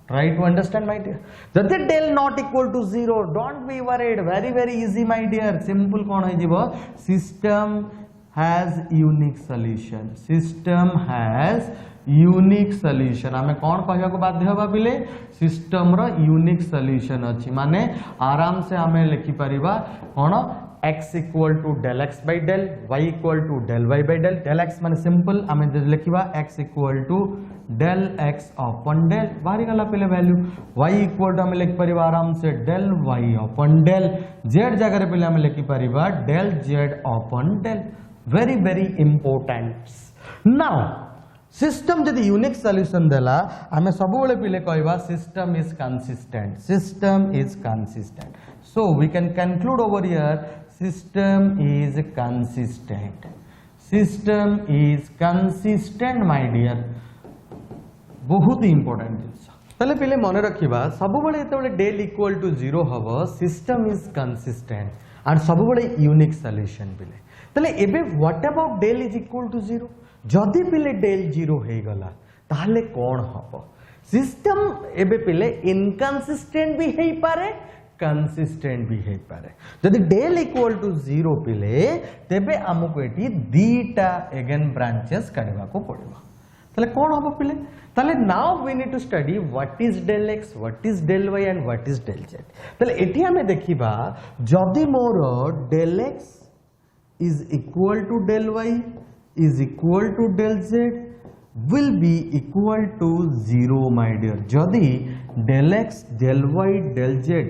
try to understand my dear जदि del not equal to 0 don't be worried very easy my dear simple कोन होई जिवो system has unique solution हमें कोन कहया को बाध्य होबा बिले सिस्टम रो यूनिक सॉल्यूशन अछि माने आराम से हमें लिखि परिबा कोन x equal to del x by del y equal to del y by del del x माने सिंपल आमे लिखिबा x equal to del x अपन डेल बाहरी गला पहले वैल्यू y इक्वल टू आमे लिख परिबा आराम से डेल y अपन डेल z जगह रे पहले आमे लिखि परिबा डेल z अपन del very important now system जदि यूनिक सॉल्यूशन देला आमे सब बेले पहले कहबा system is consistent so we can conclude over here system is consistent my dear बहुत इंपोर्टेंट जिंस तले पहले मन रखिबा सब बेले एते डेल इक्वल टू 0 हबो सिस्टम इज कंसिस्टेंट और सब बेले यूनिक सॉल्यूशन बिले तले एबे what about del is equal to 0 जदि पिले डेल 0 हे गला ताहले कोन हबो सिस्टम एबे पिले इनकंसिस्टेंट भी हेई पारे कंसिस्टेंट भी हेई पारे जदि डेल इक्वल टू 0 पिले तेबे हमको एटी दीटा अगेन ब्रांचेस काढवा को पड़िबो ताले कोन हबो पिले ताले now we need to study what is del x what is del y and what is del z ताले एटी हमें देखिबा जदि मोर del x is equal to del y is equal to del z will be equal to 0 my dear जदि del x del y del z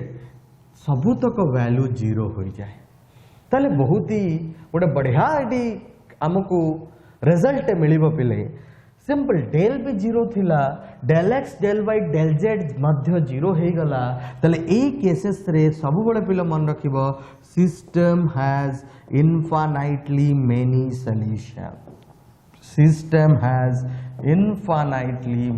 सबुतक वैल्यू 0 हो जाए ताले बहुत ही गोटे बढ़िया एटी हमको रिजल्ट मिलिबो पिले सिंपल डेल भी 0 थिला del x del y del z मध्य 0 हे गला ताले ए केसेस रे सब बडे पिले मन रखिबो system has infinitely many solutions system has infinitely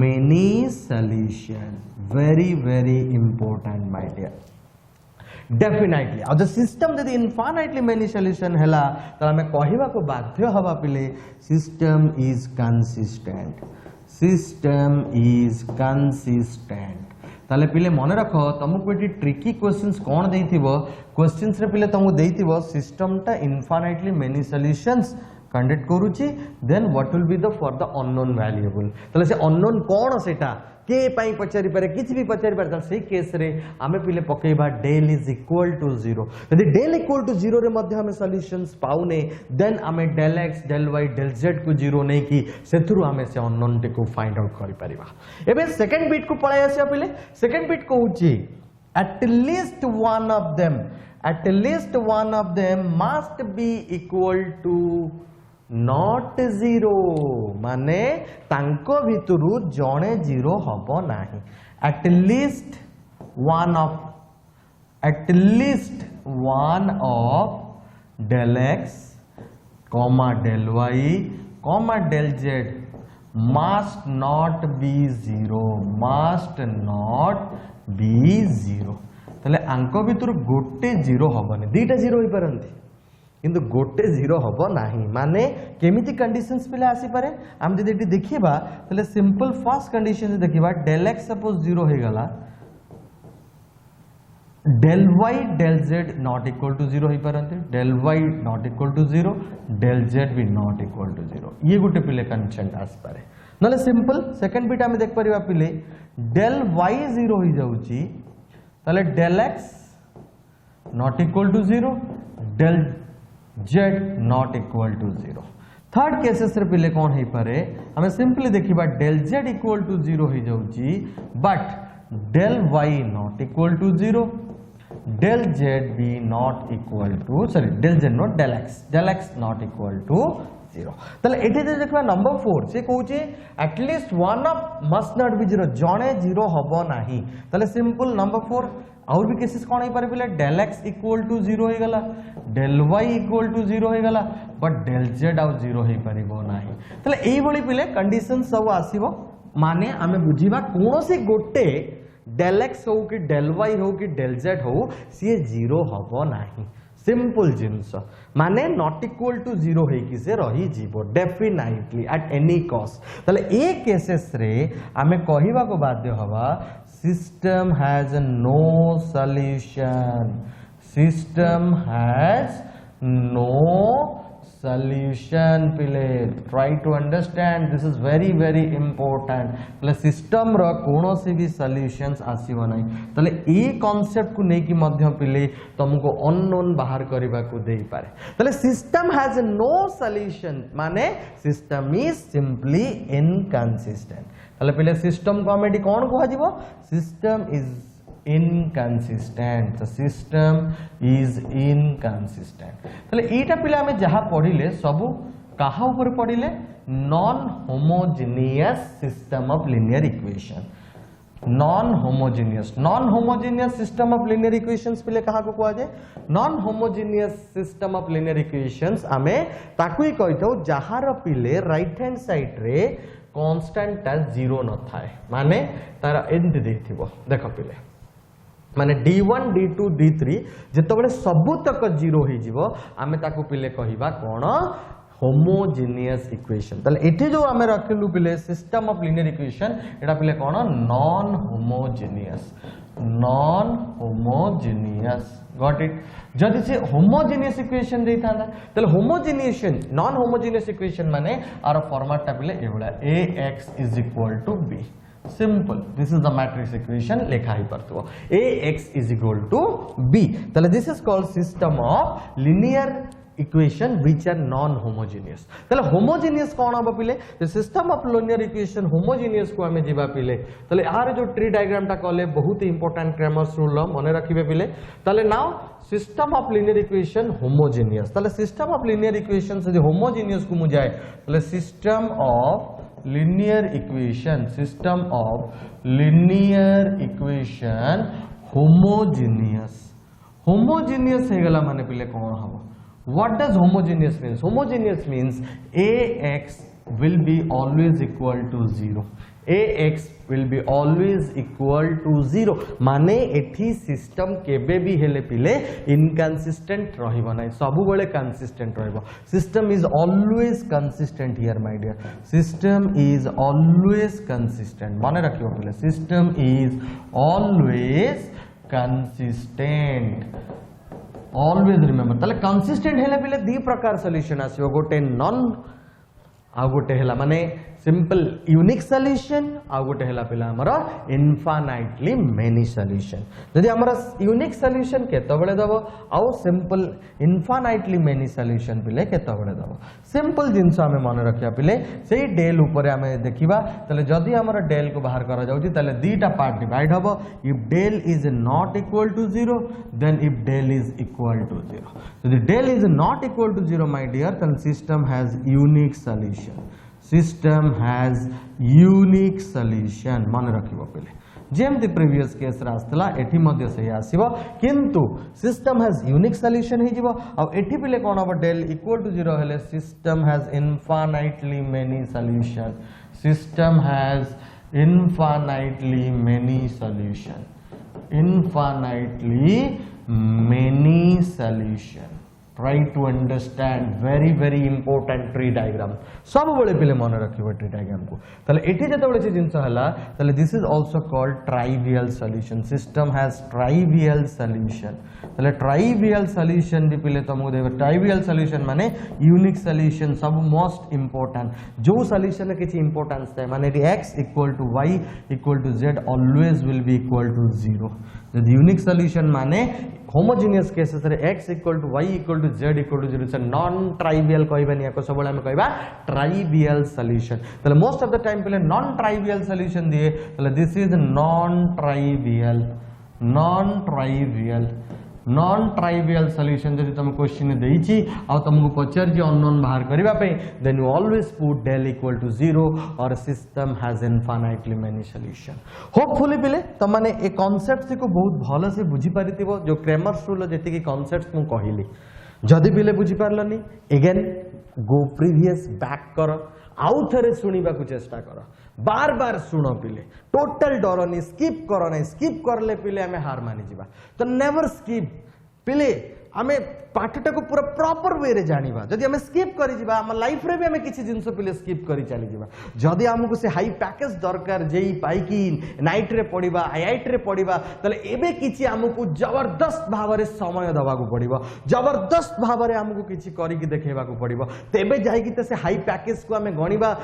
many solutions very important my dear definitely और जो सिस्टम यदि इनफाइनाइटली मेनी सॉल्यूशन हैला त हमें कहिबा को बाध्य हवा पिले सिस्टम इज कंसिस्टेंट ताले पिले मन रख तुमको ये ट्रिकी क्वेश्चंस कौन देइथिबो क्वेश्चंस रे पिले तुमको देइथिबो सिस्टम टा इनफाइनाइटली मेनी सॉल्यूशंस कंडक्ट करूची then what will be the for the unknown variable ताले से अननोन कौन सेटा के पाई पचारि पारे किछि भी पचारि पारे से केस रे आमे पिले पकेबा डेल इज इक्वल टू 0 यदि डेल इक्वल टू 0 रे मध्ये हमें सॉल्यूशंस पाउने देन आमे del x del y del z को 0 नै कि सेथुरु हमें से अननोन टे को फाइंड आउट करि परिबा एबे सेकंड बिट को पळाय आसी पिले सेकंड बिट कहूची at least one of them must be equal to not 0 माने तांको भितरु जणे 0 हबो नाही at least one of del x comma del y comma del z must not be 0 तले आंको भितरु गोटे 0 हबने दीटा 0 होई परंती किंतु गोटे 0 हबो नाही माने केमिति कंडीशंस पिले आसी पारे हम जदि एटी देखिबा तले सिंपल फर्स्ट कंडीशन से देखिबा डेल x सपोज 0 हे गला del y del z not equal to 0 हे परंते del y not equal to 0 del z भी नॉट इक्वल टू 0 ये गोटे पिले कंडीशन आसी पारे नले सिंपल सेकंड बिट हम देख परिबा पिले डेल y 0 हो जाउची तले del x not equal to 0 del z not equal to 0 third cases रे पिले कोन हे पारे हमें सिंपली देखिबा डेल z इक्वल टू 0 हो जाउची but del y not equal to 0 del z भी not equal to sorry del z not del x not equal to 0 तले एठी देखबा नंबर 4 से कहूची at least one of must not be 0 जणे 0 हबो नाही तले सिंपल नंबर 4 और भी केसेस कोन हे पारे पिले डेल x इक्वल टू 0 हे गला डेल y इक्वल टू 0 हे गला बट डेल z आउ 0 हे परिबो नाही तले एई भली पिले कंडीशन सब आसीबो माने हमें बुझीबा कोनोसी गोटे डेल x हो कि डेल y हो कि डेल z हो सी 0 हबो नाही सिंपल जिंस माने नॉट इक्वल टू 0 हे कि से रही जीवो डेफिनेटली एट एनी कॉस्ट तले ए केसेस रे हमें कहिबा को बाध्य हवा system has no solution solution पिले try to understand this is very very important तले सिस्टम रो कोनोसी भी सॉल्यूशंस आसीबो नै तले ए कांसेप्ट को नै कि मध्य पिले तुमको अननोन बाहर करबा को देई पारे तले सिस्टम हैज नो सॉल्यूशन माने सिस्टम इज सिंपली इनकंसिस्टेंट तले पिले सिस्टम को हमें कोन को हजिबो system is inconsistent the system is inconsistent तले एटा पिला हमें जहां पढिले सबु कहा ऊपर पढिले non homogeneous system of linear equation non homogeneous system of linear equations पिले कहा को कहा जाए non homogeneous system of linear equations आमे ताकू ही कहितो जहार पिले राइट हैंड साइड रे कांस्टेंट ता जीरो न थाए माने तारा एंड देथिबो देखो पिले माने d1 d2 d3 जेतबेले सबुतक जीरो हो जीवो आमे ताकू पिले कहिबा कोन होमोजेनियस इक्वेशन तले एठी जो आमे रखलु पिले सिस्टम ऑफ लीनियर इक्वेशन एटा पिले कोन नॉन होमोजेनियस गॉट इट जदि से होमोजेनियस इक्वेशन देता तले होमोजेनिएशन नॉन होमोजेनियस इक्वेशन माने आर फॉर्मेट टा पिले एवला ax = b simple this is the matrix equation lekha hi parthbo ax = b tale this is called system of linear equation which are non homogeneous tale homogeneous कोन हबो पिले the system of linear equation homogeneous को हमें जीवा पिले तले यार जो ट्री डायग्राम टा कले बहुत ही इंपोर्टेंट क्रैमर्स रूल मने रखिबे पिले तले now system of linear equation homogeneous तले system of linear equation से homogeneous को मुझे तले system of linear equation homogeneous हे गला माने पिले कोन हबो what does homogeneous means ax will be always equal to 0 ax will be always equal to 0 माने एठी सिस्टम केबे भी हेले पिले इनकंसिस्टेंट रहिबो नै सबु बेले कंसिस्टेंट रहिबो system is always consistent here my dear system is always consistent माने रखियो पिले system is always consistent always remember तले कंसिस्टेंट हेले पिले दी प्रकार सॉल्यूशन आसीबो गोटे नॉन आ गोटे हेला माने सिंपल यूनिक सॉल्यूशन आ गोटे हेला पिला हमरा इनफाइनाइटली मेनी सॉल्यूशन यदि हमरा यूनिक सॉल्यूशन केतबेले दबो आ सिंपल इनफाइनाइटली मेनी सॉल्यूशन पिले केतबेले दबो सिंपल जिंस हमें मन रखिया पिले सेही डेल ऊपर हमें देखिबा तले जदी हमरा डेल को बाहर करा जाउची तले दीटा पार्ट डिवाइड हबो if del is not equal to 0 then if del is equal to 0 यदि del is not equal to 0 my dear then system has unique solution मन रखिबो पहिले जेमति प्रीवियस केस रास्तला एठी मध्ये से आसीबो किंतु सिस्टम हैज यूनिक सॉल्यूशन हे जीवो आ एठी पिले कोन अब डेल इक्वल टू 0 हेले system has infinitely many solution try to understand very important tree diagram सब बळे पिले मन रखिबो ट्री डायग्राम को तले एठी जते बळे जिंस हला तले this is also called trivial solution system has trivial solution तले ट्राइवियल सॉल्यूशन भी पिले तमो देबे ट्राइवियल सॉल्यूशन माने यूनिक सॉल्यूशन सब मोस्ट इंपोर्टेंट जो सॉल्यूशन के किछि इंपोर्टेंस है माने x = y = z always will be equal to 0 the unique solution माने होमोजेनियस केसेस रे x = y = z = 0 से नॉन ट्राइवियल कहबनी याको सबले हम कहबा ट्राइवियल सॉल्यूशन तले मोस्ट ऑफ द टाइम पहले नॉन ट्राइवियल सॉल्यूशन दिए तले this is non trivial solution जदि तुम क्वेश्चन देइची आ तुमको पचार जे अननोन बाहर करबा पे then you always put del equal to 0 और system has infinitely many solution hopefully पिले त माने ए कांसेप्ट को बहुत भलो से बुझी पारितिबो जो क्रैमर्स रूल जेति की कांसेप्ट्स मु कहिली जदि पिले बुझी पारलनी अगेन गो प्रीवियस बैक कर आउ थरे सुनिबा को चेष्टा कर बार बार सुनो पिले टोटल डरनी स्किप करो नहीं स्किप करले पिले हमें हार मानी जीवा तो नेवर स्किप पिले हमें पाठटा को पूरा प्रॉपर वे रे जानिबा जदि हमें स्किप करि जिबा हम लाइफ रे भी हमें किछि जिंस पिले स्किप करि चली जिबा जदि हमकु से हाई पैकेज दरकार जेई पाइकी नाइट रे पढिबा आईआईटी रे पढिबा तले एबे किछि हमकु जबरदस्त भाव रे समय दबा को पड़िबो जबरदस्त भाव रे हमकु किछि करि कि देखेबा को पड़िबो तेबे जाई कि से हाई पैकेज को हमें गणिबा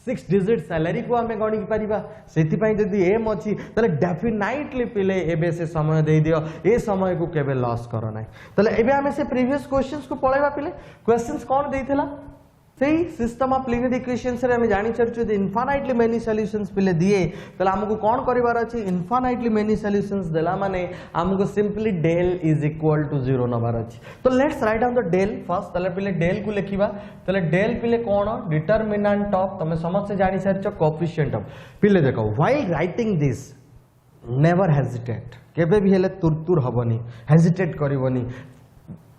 6 डिजिट सैलरी को हमें गणी पारिबा सेति पई जदि एम अछि तले डेफिनेटली पिले एबे से समय दे दियो ए समय को केबे लॉस करो नाही तले एबे हमें से प्रीवियस क्वेश्चंस को पळेबा पिले क्वेश्चंस कोन देइथिला सेही सिस्टम ऑफ लीनियर इक्वेशंस रे हमें जानि चरछु दे इनफाइनाइटली मेनी सॉल्यूशंस पिले दिए तले हमको कोन करिवार अछि इनफाइनाइटली मेनी सॉल्यूशंस देला माने हमको simply del is equal to 0 नबार अछि तो let's write down the del first तले पिले डेल को लिखिबा तले डेल पिले कोन डिटरमिनेंट ऑफ तमे समझ जानि चरछु कोएफिशिएंट ऑफ पिले देखो while writing this never hesitate केबे भी हेले तुरतुर हबनी हेजिटेट करिवनी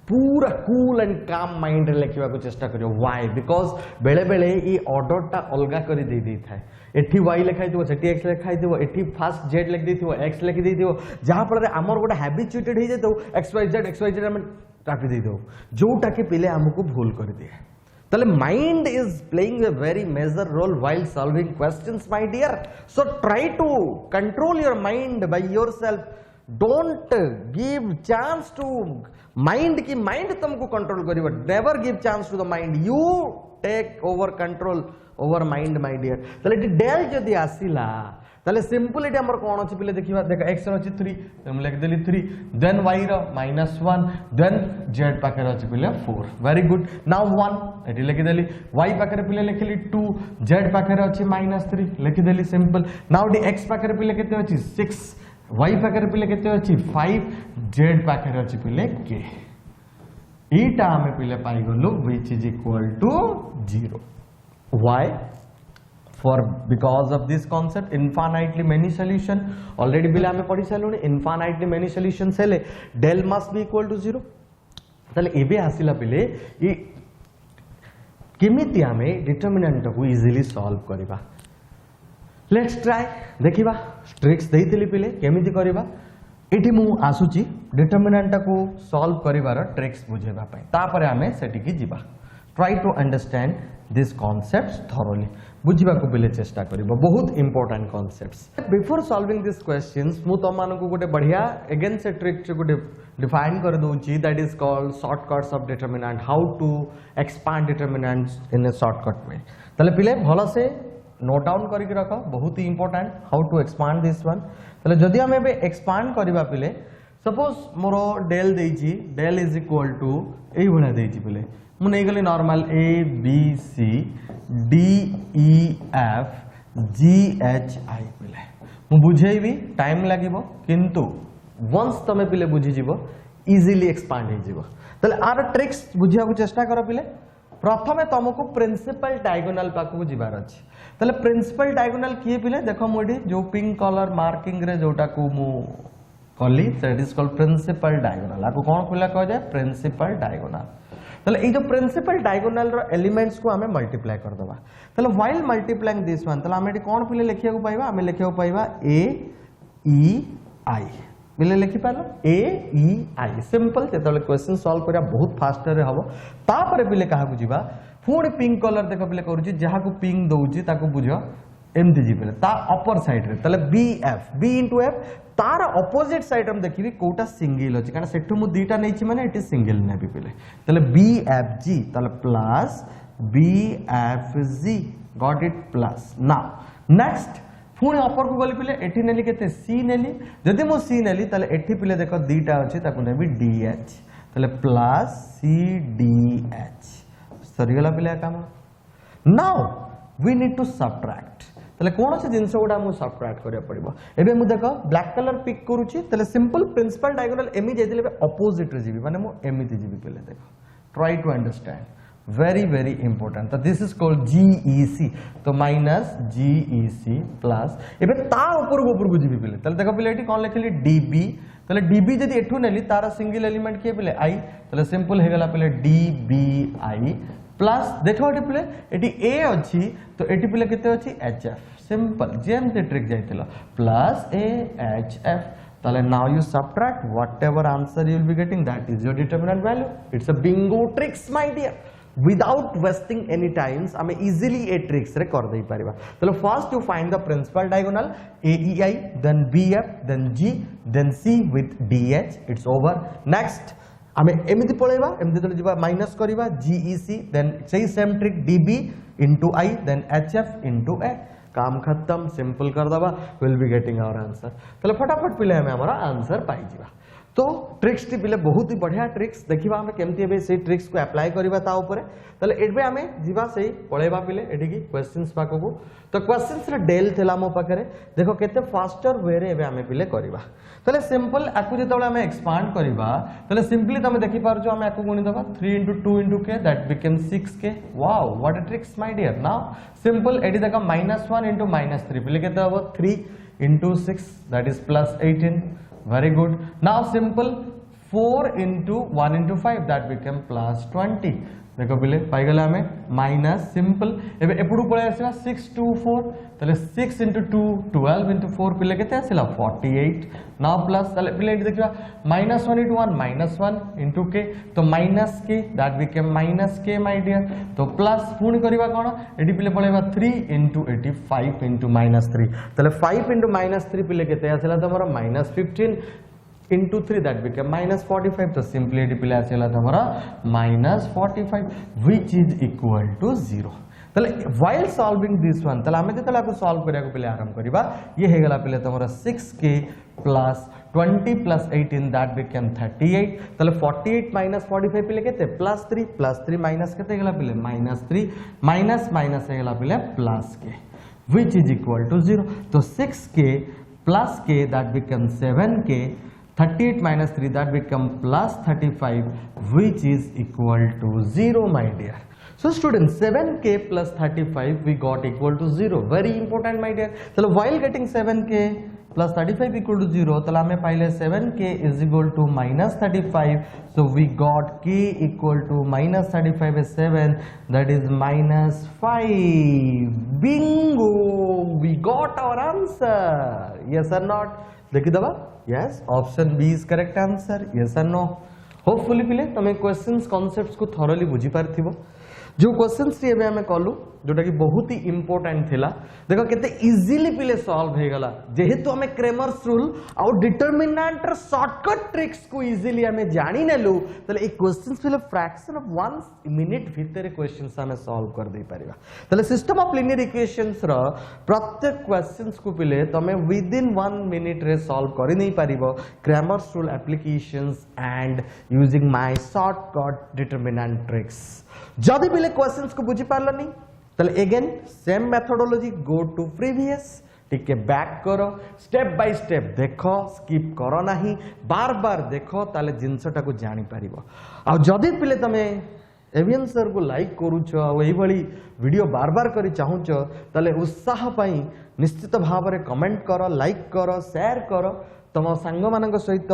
पूरा कूल एंड काम माइंड रे लिखिबा को चेष्टा करियो व्हाई बिकॉज बेले बेले ई ऑर्डर टा अलगा करि दे दी थाए एठी y लिखाई दिबो सेठी x लिखाई दिबो एठी फर्स्ट z लिख दी थिबो x लिख दी थिबो जहां पर हमर गोटे हैबिचुएटेड हो जेतो xyz हम टाकी दे दो जोटा के पहले हमको भूल कर दिए तले mind is playing a very major role while solving questions my dear so try to control your mind by yourself don't give chance to mind की माइंड तुमको कंट्रोल करिवो never give chance to the mind you take over control over mind my dear तले डेल जदी आसीला तले सिंपल एटी हमर कोन अछि पिले देखिबा देख x रो अछि 3 हम लिख देली 3 देन y रो -1 देन z पाकर अछि पिले 4 वेरी गुड नाउ 1 एटी लिख देली y पाकर पिले लिखली 2 z पाकर अछि -3 लिख देली सिंपल नाउ डी x पाकर पिले केते अछि 6 y पाकर पिले केते अछि 5 z पाकर अछि पिले k ईटा हमें पिले पाई गलो which is equal to 0 why for because of this concept infinitely many solution already बिला हमें पढ़ी सालुनी infinitely many solutions हेले del must be equal to 0 तले एबे आसिला पिले ई केमिति हमें डिटरमिनेंट को इजीली सॉल्व करिबा लेट्स ट्राई देखिबा ट्रिक्स देइथिली पिले केमिति करिबा एठी मु आसुची डिटरमिनेंट को सॉल्व करिवार ट्रिक्स बुझेबा पई तापरे हमें सेठी की जिबा try to understand this concepts thoroughly बुझिबा को बेले चेष्टा करिबो बहुत important concepts before solving this questions मु तो मान को गोटे बढ़िया अगेन से ट्रिक को डिफाइन कर दूची that is called shortcuts of determinant how to expand determinants in a shortcut way तले पिले भलो से नोट डाउन करके रख बहुत ही important how to expand this one तले जदि हम एबे एक्सपांड करबा पिले सपोज मोर डेल देइची डेल इज इक्वल टू एई भला देइची पिले मु नै गली normal a b c d e f g h i पिले मु बुझेइबी टाइम लागिबो किंतु वंस तमे पिले बुझी जिवो इजीली एक्सपांड हे जिवो तले आर ट्रिक्स बुझिया को चेष्टा करो पिले प्रथमे तुमको प्रिंसिपल डायगोनल पाखु जिबार अछि तले प्रिंसिपल डायगोनल किए पिले देखो मोडी जो पिंक कलर मार्किंग रे जोटा को मु कली that is called principal diagonal आको कोन खुला कह जाय प्रिंसिपल डायगोनल तले ए जो प्रिंसिपल डायगोनल रो एलिमेंट्स को हमें मल्टीप्लाई कर दबा तले व्हाइल मल्टीप्लाइंग दिस वन तले हमें कोन पिले लिखिया को पाइबा हमें लिखिया को पाइबा a e i बिले लिखि पालो a e i सिंपल जेतले क्वेश्चन सॉल्व करिया बहुत फास्टर रे हबो तापर बिले कहा को जिबा फुड पिंक कलर देखो बिले करूची जहा को पिंक दउची ताको बुझो एमती जी बिले ता अपर साइड रे तले b into f तार ऑपोजिट साइड हम देखिबी कोटा सिंगल अछि कारण सेठु मु दुईटा नै छि माने इट इज सिंगल नेबी पिले तले bfg तले plus bfg got it plus now next पुणी अपर को गली पिले एठी नेली केते c नेली जदि मु c नेली तले एठी पिले देखो दुईटा अछि ताको नेबी dh तले प्लस cdh सरी गला पिले काम now we need to subtract तले कोन से जिंस गुडा मु सब्ट्रैक्ट करिया पड़िबो एबे मु देखो ब्लैक कलर पिक करूची तले सिंपल प्रिंसिपल डायगोनल एमी जेदिले ऑपोजिट रे जीबी माने मु एमिति जीबी पले देखो try to understand very important तो दिस इज कॉल्ड GEC तो माइनस GEC प्लस एबे ता ऊपर को जीबी पले तले देखो पले एठी कोन लिखली DB तले DB जदी एठू नेली तारा सिंगल एलिमेंट के पले I तले सिंपल हे गला पले DBI प्लस देखो एटी पिले एटी a अछि तो एटी पिले केते अछि hf सिंपल जेम ते ट्रिक जाइतिला प्लस a hf ताले now you subtract whatever answer you will be getting, that is your determinant value. It's a bingo tricks my dear. Without wasting any times आमे easily a tricks रे कर दे परिबा. ताले first you find the principal diagonal AEI, then BF, then G, then C with DH. It's over. Next आमे एमिति पळेबा, एमिति तले जिबा माइनस करिबा GEC, then सही same trick DB into I, then HF into A. काम खत्म, सिंपल कर दबा, will be getting our answer. ताले फटाफट पिले हमें हमारा आंसर पाई जिबा. तो ट्रिक्स टी पिले बहुत ही बढ़िया ट्रिक्स देखिबा हमें केमती एबे से ट्रिक्स को अप्लाई करिबा ता ऊपर. ताले एबे हमें जिबा सही पळेबा पिले एठी की क्वेश्चंस पाको. तो क्वेश्चंस रे डेल थेला मो पाखरे देखो केते फास्टर वे रे एबे हमें पिले करिबा. ताले सिंपल आकु जेतबळे हमें एक्सपांड करिबा ताले सिंपली तमे देखि पारजो हमें आकु गुणी दबा 3 * 2 * k that become 6k. Wow what a tricks my dear. Now simple एडी देखा -1 * -3 पिले केते हबो 3 * 6 that is +18. Very good. Now simple 4 * 1 * 5 that became +20. देखो पिले पाई गला हमें माइनस सिंपल एबे एपडू पळे आसीला 6 2 4 तले 6 * 2 12 * 4 पिले केते आसीला 48. नाउ प्लस तले पिले देखिबा -1 * 1 -1 * k तो minus k that became -k my dear. तो प्लस पुणी करबा कोन एडी पिले पळेबा 3 * 85 * -3 तले 5 * -3 पिले केते आसीला तमरा -15 into 3 that became -45. तो simply एडी पिले आसीला तमरा -45 which is equal to 0. तले while solving this one तले हमें जेतला को सॉल्व करिया को पिले आरंभ करिबा ये हे गला पिले तमरा 6k plus 20 plus 18 that became 38. तले 48 minus 45 पिले केते +3 minus केते गला पिले -3 minus minus हे गला पिले +k which is equal to 0. तो 6k plus k that becomes 7k, 38 minus 3 that become +35 which is equal to 0 my dear. So students 7k plus 35 we got equal to 0. Very important my dear. So while getting 7k plus 35 equal to 0 तला हमें पाइले 7k is equal to -35. So we got k equal to -35 is 7 that is -5. Bingo, we got our answer. Yes or not? देखि दबा. Yes, option B is correct answer. Yes or no? Hopefully पिले तमे क्वेश्चंस कॉन्सेप्ट्स को थॉरली बुझी पारथिबो. जो क्वेश्चंस टी एबे हमें कलु जोटा कि बहुत ही इंपोर्टेंट थिला. देखो केते इजीली पिले सॉल्व हे गला जेहेतु हमें क्रेमर्स रूल और डिटरमिनेंट र शॉर्टकट ट्रिक्स को इजीली हमें जानि नेलु तले ए क्वेश्चंस पिले फ्रैक्शन ऑफ 1 मिनिट भितर क्वेश्चंस हमें सॉल्व कर दे परिबा. तले सिस्टम ऑफ लीनियर इक्वेशंस र प्रत्येक क्वेश्चंस को पिले तमे विद इन 1 मिनिट रे सॉल्व करि नै परिबो Cramer's rule applications and using my shortcut determinant tricks. जदि पिले क्वेश्चंस को बुझी पारलनी तले again same methodology go to previous टिके बैक करो स्टेप बाय स्टेप देखो स्किप करो नाही बार बार देखो ताले जिंसटा को जानि परिबो. आ जदि पिले तमे एवियन सर को लाइक करूछ आ एही भली वीडियो बार बार करी चाहूछ ताले उत्साह पई निश्चित भाव रे कमेंट करो लाइक करो शेयर करो तम संग मानक सहित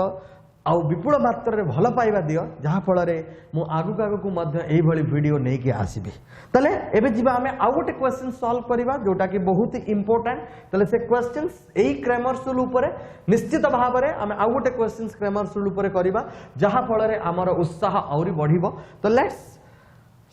आ विपुल मात्रा रे भल पाइबा दियो जहाँ फल रे मु आगु को मध्य एही भली वीडियो नै के आसीबी. तले एबे जिबा हमें आउ गोटे क्वेश्चन सॉल्व करिबा जोटा कि बहुत ही इंपोर्टेंट. तले से क्वेश्चंस एही क्रेमर्स रूल ऊपर निश्चित भाव रे हमें आउ गोटे क्वेश्चंस क्रेमर्स रूल ऊपर करिबा जहाँ फल रे हमर उत्साह औरी बढ़िबो. तो लेट्स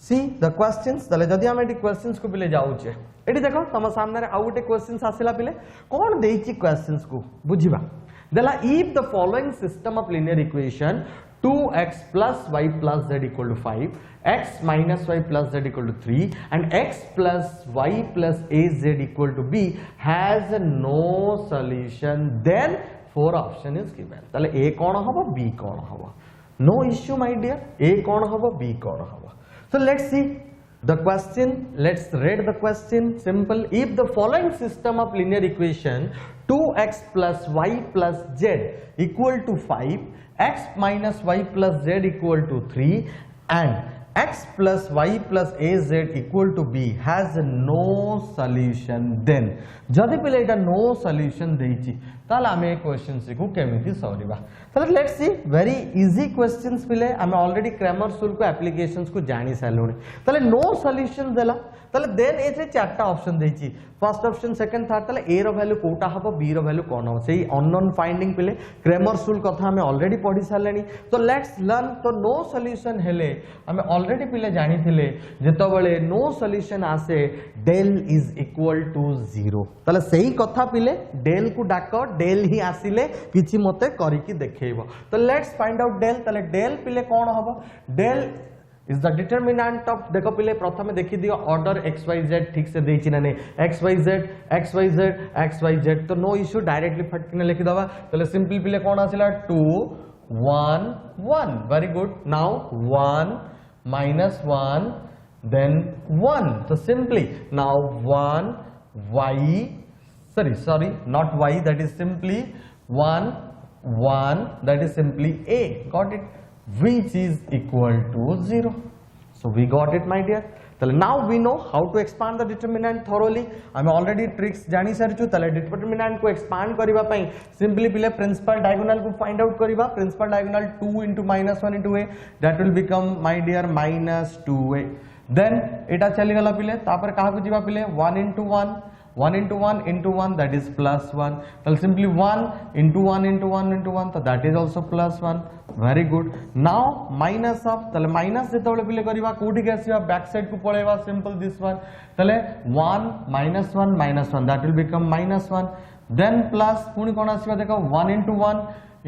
सी द क्वेश्चंस. तले जदि हम एटी क्वेश्चंस को पिले जाउचे एटी देखो तम सामने रे आउ गोटे क्वेश्चंस आसिला पिले कोन देइची क्वेश्चंस को बुझिबा. Then if the following system of linear equation 2x plus y plus z equal to 5, x minus y plus z equal to 3 and x plus y plus az equal to b has no solution, then 4 option is given. ताले a कौन हबो b कौन हबो. No issue my dear. a कौन हबो b कौन हबो. So let's see the question. Let's read the question. Simple. If the following system of linear equation 2x plus y plus z equal to 5, x minus y plus z equal to 3 and x plus y plus az equal to b has no solution, then जदि पिले एटा no solution देइची ताला हमें क्वेश्चन को केमिति सॉल्व करबा. ताले let's see very easy questions पिले हमें ऑलरेडी क्रेमर्स रूल को एप्लीकेशंस को जानि सालोनी. ताले no solution देला ताले देन एथे चारटा ऑप्शन देछि फर्स्ट ऑप्शन सेकंड थर्ड ताले ए रो वैल्यू कोटा हबो बी रो वैल्यू कोन हो सेही अननोन फाइंडिंग पिले क्रेमर्स रूल कथा हमें ऑलरेडी पढ़ी सारलेनी तो लेट्स लर्न तो नो सॉल्यूशन हेले हमें ऑलरेडी पिले जानि थिले जेतबेले नो सॉल्यूशन आसे डेल इज इक्वल टू 0 ताले सेही कथा पिले डेल को डाक डेल ही आसिले किछि मते करी की देखैबो तो लेट्स फाइंड आउट डेल ताले डेल पिले कोन हबो del is the determinant of देखो पिले प्रथमे देखि दियो ऑर्डर xyz ठीक से देछि ना नहीं xyz तो नो इश्यू डायरेक्टली फटकिने लिखि दबा तले सिंपल पिले कोन आसिला 2 1 1 very good now 1 minus 1 then 1 so simply now 1 y sorry not y that is simply 1 1 that is simply a got it which is equal to 0 so we got it my dear tale now we know how to expand the determinant thoroughly hame already tricks jani sarchu tale determinant ko expand kariba pai simply pile principal diagonal ko find out kariba principal diagonal 2 into minus 1 into a that will become my dear minus 2a then eta chali gala pile tapar kaha ko jiba pile 1 into 1 that is plus 1 tale simply 1 into 1 into 1 into 1 so that is also plus 1 very good now minus of tale minus jetobale pile kariba कोठी के आसीबा बैक साइड को पळेबा simple this one tale 1 minus 1 that will become minus 1 then plus पुनी कोन आसीबा देखो 1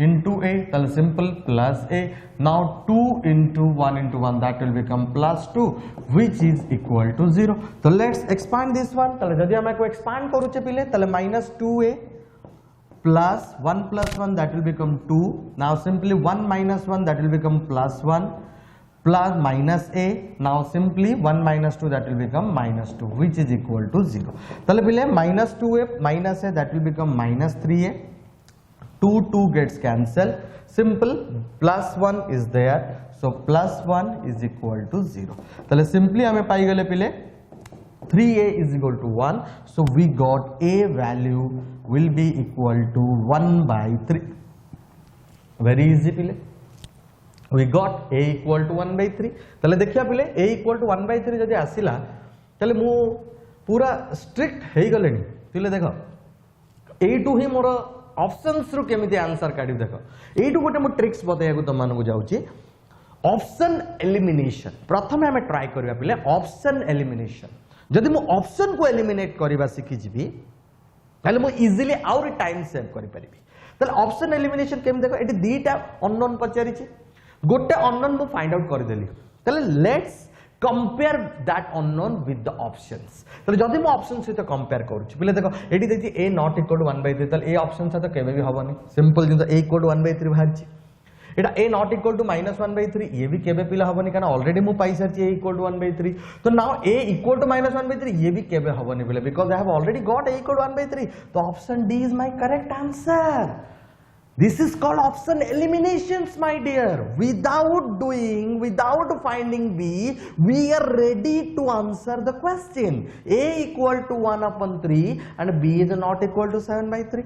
into a tale simple plus a now 2 into 1 that will become plus 2 which is equal to 0 so let's expand this one tale जदि हम को expand करूचे पिले tale minus 2a plus 1 that will become 2 now simply 1 minus 1 that will become plus 1 plus minus a now simply 1 minus 2 that will become minus 2 which is equal to 0 tale pile minus 2a minus a that will become minus 3a 2 gets cancelled simple plus 1 is there so plus 1 is equal to 0 tale simply hame pai gale pile 3a is equal to 1 so we got a value will be equal to 1 by 3 very easy pile we got a equal to 1 by 3 tale देखिया pile a equal to 1 by 3 जदि आसिला तले मु पूरा स्ट्रिक्ट हेई गलेनी पile देखो a टू ही मोर ऑप्शंस रु केमिति आंसर काढी देखो ए टू गोटे मु ट्रिक्स बताया को तमान को जाउची ऑप्शन एलिमिनेशन प्रथमे हमें ट्राई करबा पहिले ऑप्शन एलिमिनेशन जदि मु ऑप्शन को एलिमिनेट करबा सिखि जिबी ताले मु इजीली आउर टाइम सेव करि परिबी ताले ऑप्शन एलिमिनेशन केम देखो एटी दीटा अननोन पचारि छी गोटे अननोन मु फाइंड आउट कर देली ताले let's compare that unknown with the options तो जदि मु ऑप्शन सहित कंपेयर करूची पहिले देखो एटी देखि a not equal to 1 by 3 ताले a ऑप्शन सहित केबे भी हबनी सिंपल जिंतो a इक्वल टू 1 by 3 बाहरची एटा a not equal to -1 by 3 ये भी केबे पिला हबनी काना ऑलरेडी मु पाई सरची a इक्वल टू 1 by 3 तो now a equal to -1 by 3 ये भी केबे हबनी पिले because I have already got a equal to 1 by 3 तो option D is my correct answer This is called option eliminations, my dear. Without finding B, we are ready to answer the question. A equal to 1 upon 3 and B is not equal to 7 by 3.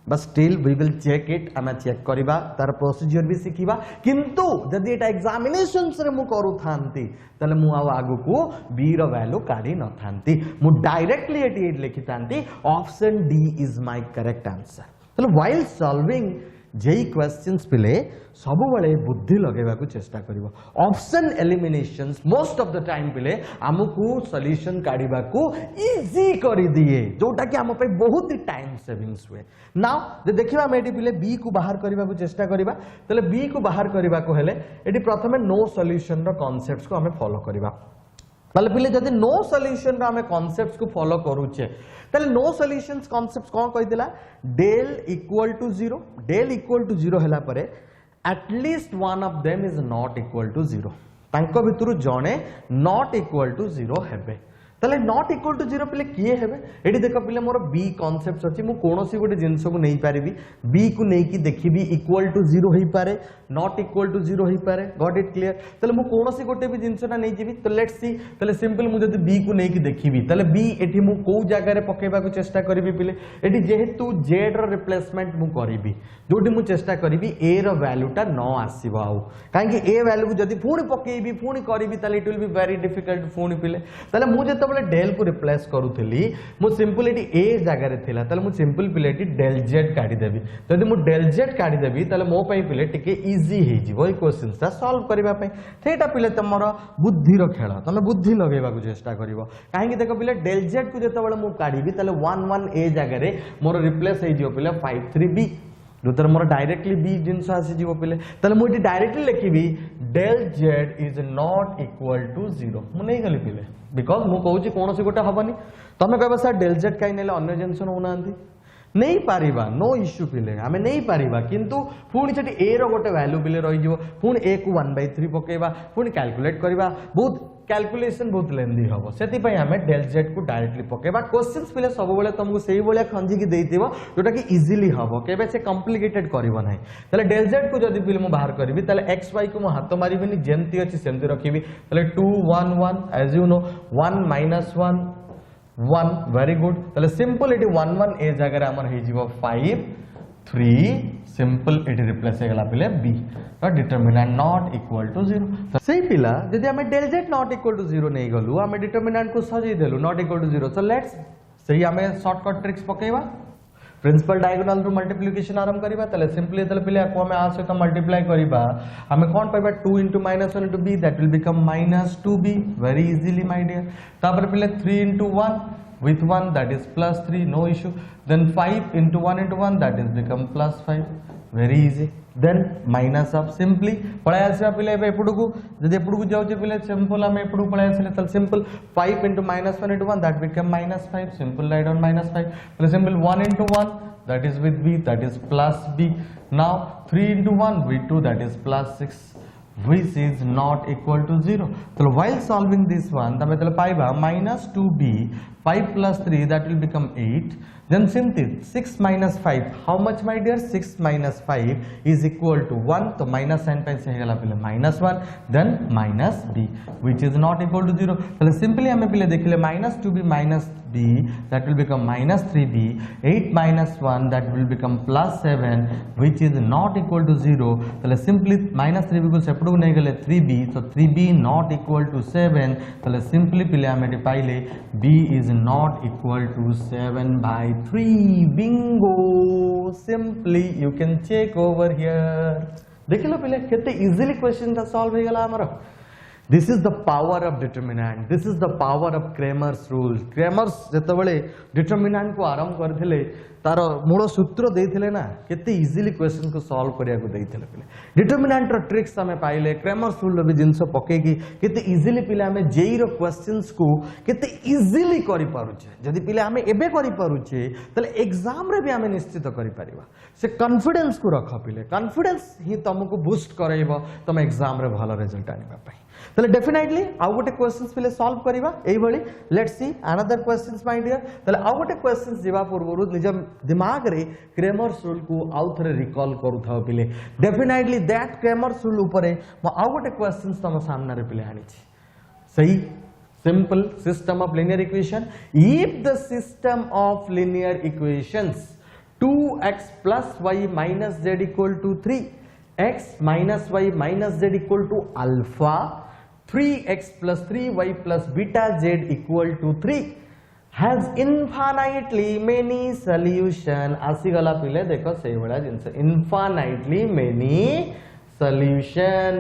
But still we will check it. आम चेक करिबा तार प्रोसीजर भी सिखिबा किंतु जदि एटा एग्जामिनेशंस रे मु करू थांती तले मु आगु को B रो वैल्यू काढी न थांती मु डायरेक्टली एटी लिखि थांती option D is my correct answer तले व्हाइल सॉल्विंग जेई क्वेश्चंस पिले सब बळे बुद्धि लगेबा को चेष्टा करिवो option eliminations most of the time पिले हमकु सॉल्यूशन काढिबा को इजी करि दिए जोटा कि हम पे बहुत ही टाइम सेविंग्स हुए नाउ जे देखिबा मेडी पिले बी को बाहर करिबा को चेष्टा करिबा तले बी को बाहर करिबा को हेले एडी प्रथमे नो सॉल्यूशन रो कांसेप्ट्स को हमें फॉलो करिबा ताले पिले जदि नो सॉल्यूशन रो हमें कांसेप्ट्स को फॉलो करूचे ताले नो सॉल्यूशंस कांसेप्ट्स कोन कहि दिला डेल इक्वल टू 0 हला परे at least one of them is not equal to 0 तांको भितरु जणे नॉट इक्वल टू 0 हेबे ताले नॉट इक्वल टू 0 पिले किए हेबे एडी देखो पिले मोर बी कांसेप्ट्स अछि मु कोनोसी गोटे जिंस को नै पारिबी बी को नै कि देखिबी इक्वल टू 0 होई पारे नॉट इक्वल टू 0 होई पारे गॉट इट क्लियर ताले मु कोनोसी गोटे भी जिंस ना नै जिबी तो लेट्स सी ताले सिंपल मु जदी बी को नै कि देखिबी ताले बी एठी मु को जगह रे पकेबा को चेष्टा करिबी पिले एठी जेहेतु जेड रो रिप्लेसमेंट मु करिबी जोटी मु चेष्टा करिबी ए रो वैल्यूटा न आसीबा आउ काहे कि ए वैल्यू को जदी पूरी पकेबी पूरी करिबी ताले it will be very difficult पूरी पिले ताले मु जतो बेले डेल को रिप्लेस करूली मु सिंपल ये ए जगार थिला ताले मु सिंपल पिले डेल जेड काढ़ी देबी तो यदि मु डेल जेड काढ़ी देबी ताले मो पई पिले टिके इजी हे जिवो ए क्वेश्चन सा सॉल्व करबा पई सेटा पिले तमरो बुद्धिर खेल तमे बुद्धि लगेबा को चेष्टा करिवो काहे कि देखो पिले डेल जेड को जते बेले मु काढ़ीबी ताले 1 1 ए जगार मोर रिप्लेस हे जिवो पिले 5 3 बी जो मोर डायरेक्टली बी जिनस आसीज पिले ताले मुझे डायरेक्टली लिखी del Z is not equal to 0 मु नहीं गली पिले बिकॉज मु कहूँ कौन सी गोटे हेनी तुम कह सर डेल जेड कहीं ना अन्य जिनस नौना नहीं पारिबा नो इश्यू पिले आमे नहीं पारिबा किंतु पुणी से ए रो गोटे वैल्यू पिले रही पुणी ए को 1/3 पकेबा पुणी कैलकुलेट करबा बहुत कैलकुलेशन बहुत लेंदी हम से आम डेल जेड को डायरेक्टली पकेबा क्वेश्चंस पिले सब बेले तुमको से भाया खंजिकी देइथिबो जोटा कि इजीली हम केबे से कॉम्प्लिकेटेड करबो नाही ताले डेल जेड को जदी पिले मु बाहर करबी ताले एक्स वाई को मु हाथ मारिबिनी जेंती अछि सेंती रखिबी ताले 2 1 1 as you know 1 -1 1 very good ताले सिंपल एटी 1 1 ए जगह हमर हे जीवो 5 3 सिंपल एटी रिप्लेस हेगला पिले B determinant not equal to 0 सही पिला यदि हमें del Z not equal to 0 नहीं गलु हमें डिटरमिनेंट को सजै देलु not equal to 0 so let's सही हमें शॉर्टकट ट्रिक्स पकेबा प्रिंसिपल डायगोनल रु मल्टीप्लिकेशन आरंभ करबा तले सिंपली तले पिले को हमें आ सहित मल्टीप्लाई करबा हमें कोन पाइबा 2 * -1 * b that will become -2b very easily my dear तापर पिले 3 * 1 with 1 that is +3 no issue then 5 * 1 * 1 that is become +5 very easy then minus up simply पळाय आसीबा पिले एपडू को जदि एपडू को जाउचे पिले सिंपल हम एपडू पळाय आसीले त simple 5 * -1 * 1 that become -5 simple write down -5 so simple 1 * 1 that is with b that is +b now 3 * 1 with 2 that is +6 which is not equal to 0 so while solving this one तमे तले पाइबा -2b 5 + 3 that will become 8 then simply 6 - 5 how much my dear 6 - 5 is equal to 1 तो माइनस साइन पे से हेला पिले -1 then -b which is not equal to 0 तले सिंपली हमें पिले देखिले -2b -b that will become -3b 8 - 1 that will become +7 which is not equal to 0 तले सिंपली -3b को सेपडू नहीं गले 3b so 3b not equal to 7 तले सिंपली पिले हमें पाइले b is not equal to 7/3 bingo simply you can check over here देखिलो पिले केते इजीली क्वेश्चन ता सॉल्व हो गला हमरो This is the power of determinant. This is the power of Cramer's rule. Cramer's जते बळे determinant को आरंभ करथिले तार मूल सूत्र देथिले ना केते इजीली क्वेश्चन को सॉल्व करिया को देथिले पिले डिटरमिनेंट रो ट्रिक्स हमें पाइले क्रेमर्स रूल भी जिंस पकेगी केते इजीली पिले हमें जेई रो क्वेश्चंस को केते इजीली करि पारुछे जदी पिले हमें एबे करि पारुछे तले एग्जाम रे भी हमें निश्चित करि परिबा से कॉन्फिडेंस को रख पिले कॉन्फिडेंस ही तुमको बूस्ट करैबो तुम एग्जाम रे भलो रिजल्ट आनिबा पई तले डेफिनेटली आउ गोटे क्वेश्चंस पिले सॉल्व करिबा एई भली let's see another questions my dear तले आउ गोटे क्वेश्चंस जिबा पूर्वरु निज दिमाग रे क्रेमर्स रूल को आउ थरे रिकॉल करू थाओ पिले डेफिनेटली दैट क्रेमर्स रूल ऊपरे म आउ गोटे क्वेश्चंस तम सामने रे पिले आनी छी सही simple system of linear equation if the system of linear equations 2x plus y minus z equal to 3 x minus y minus z equal to alpha 3x plus 3y plus beta z equal to 3 has infinitely many solution आसीगला पिले देखो से बड़ा जिनस infinitely many solution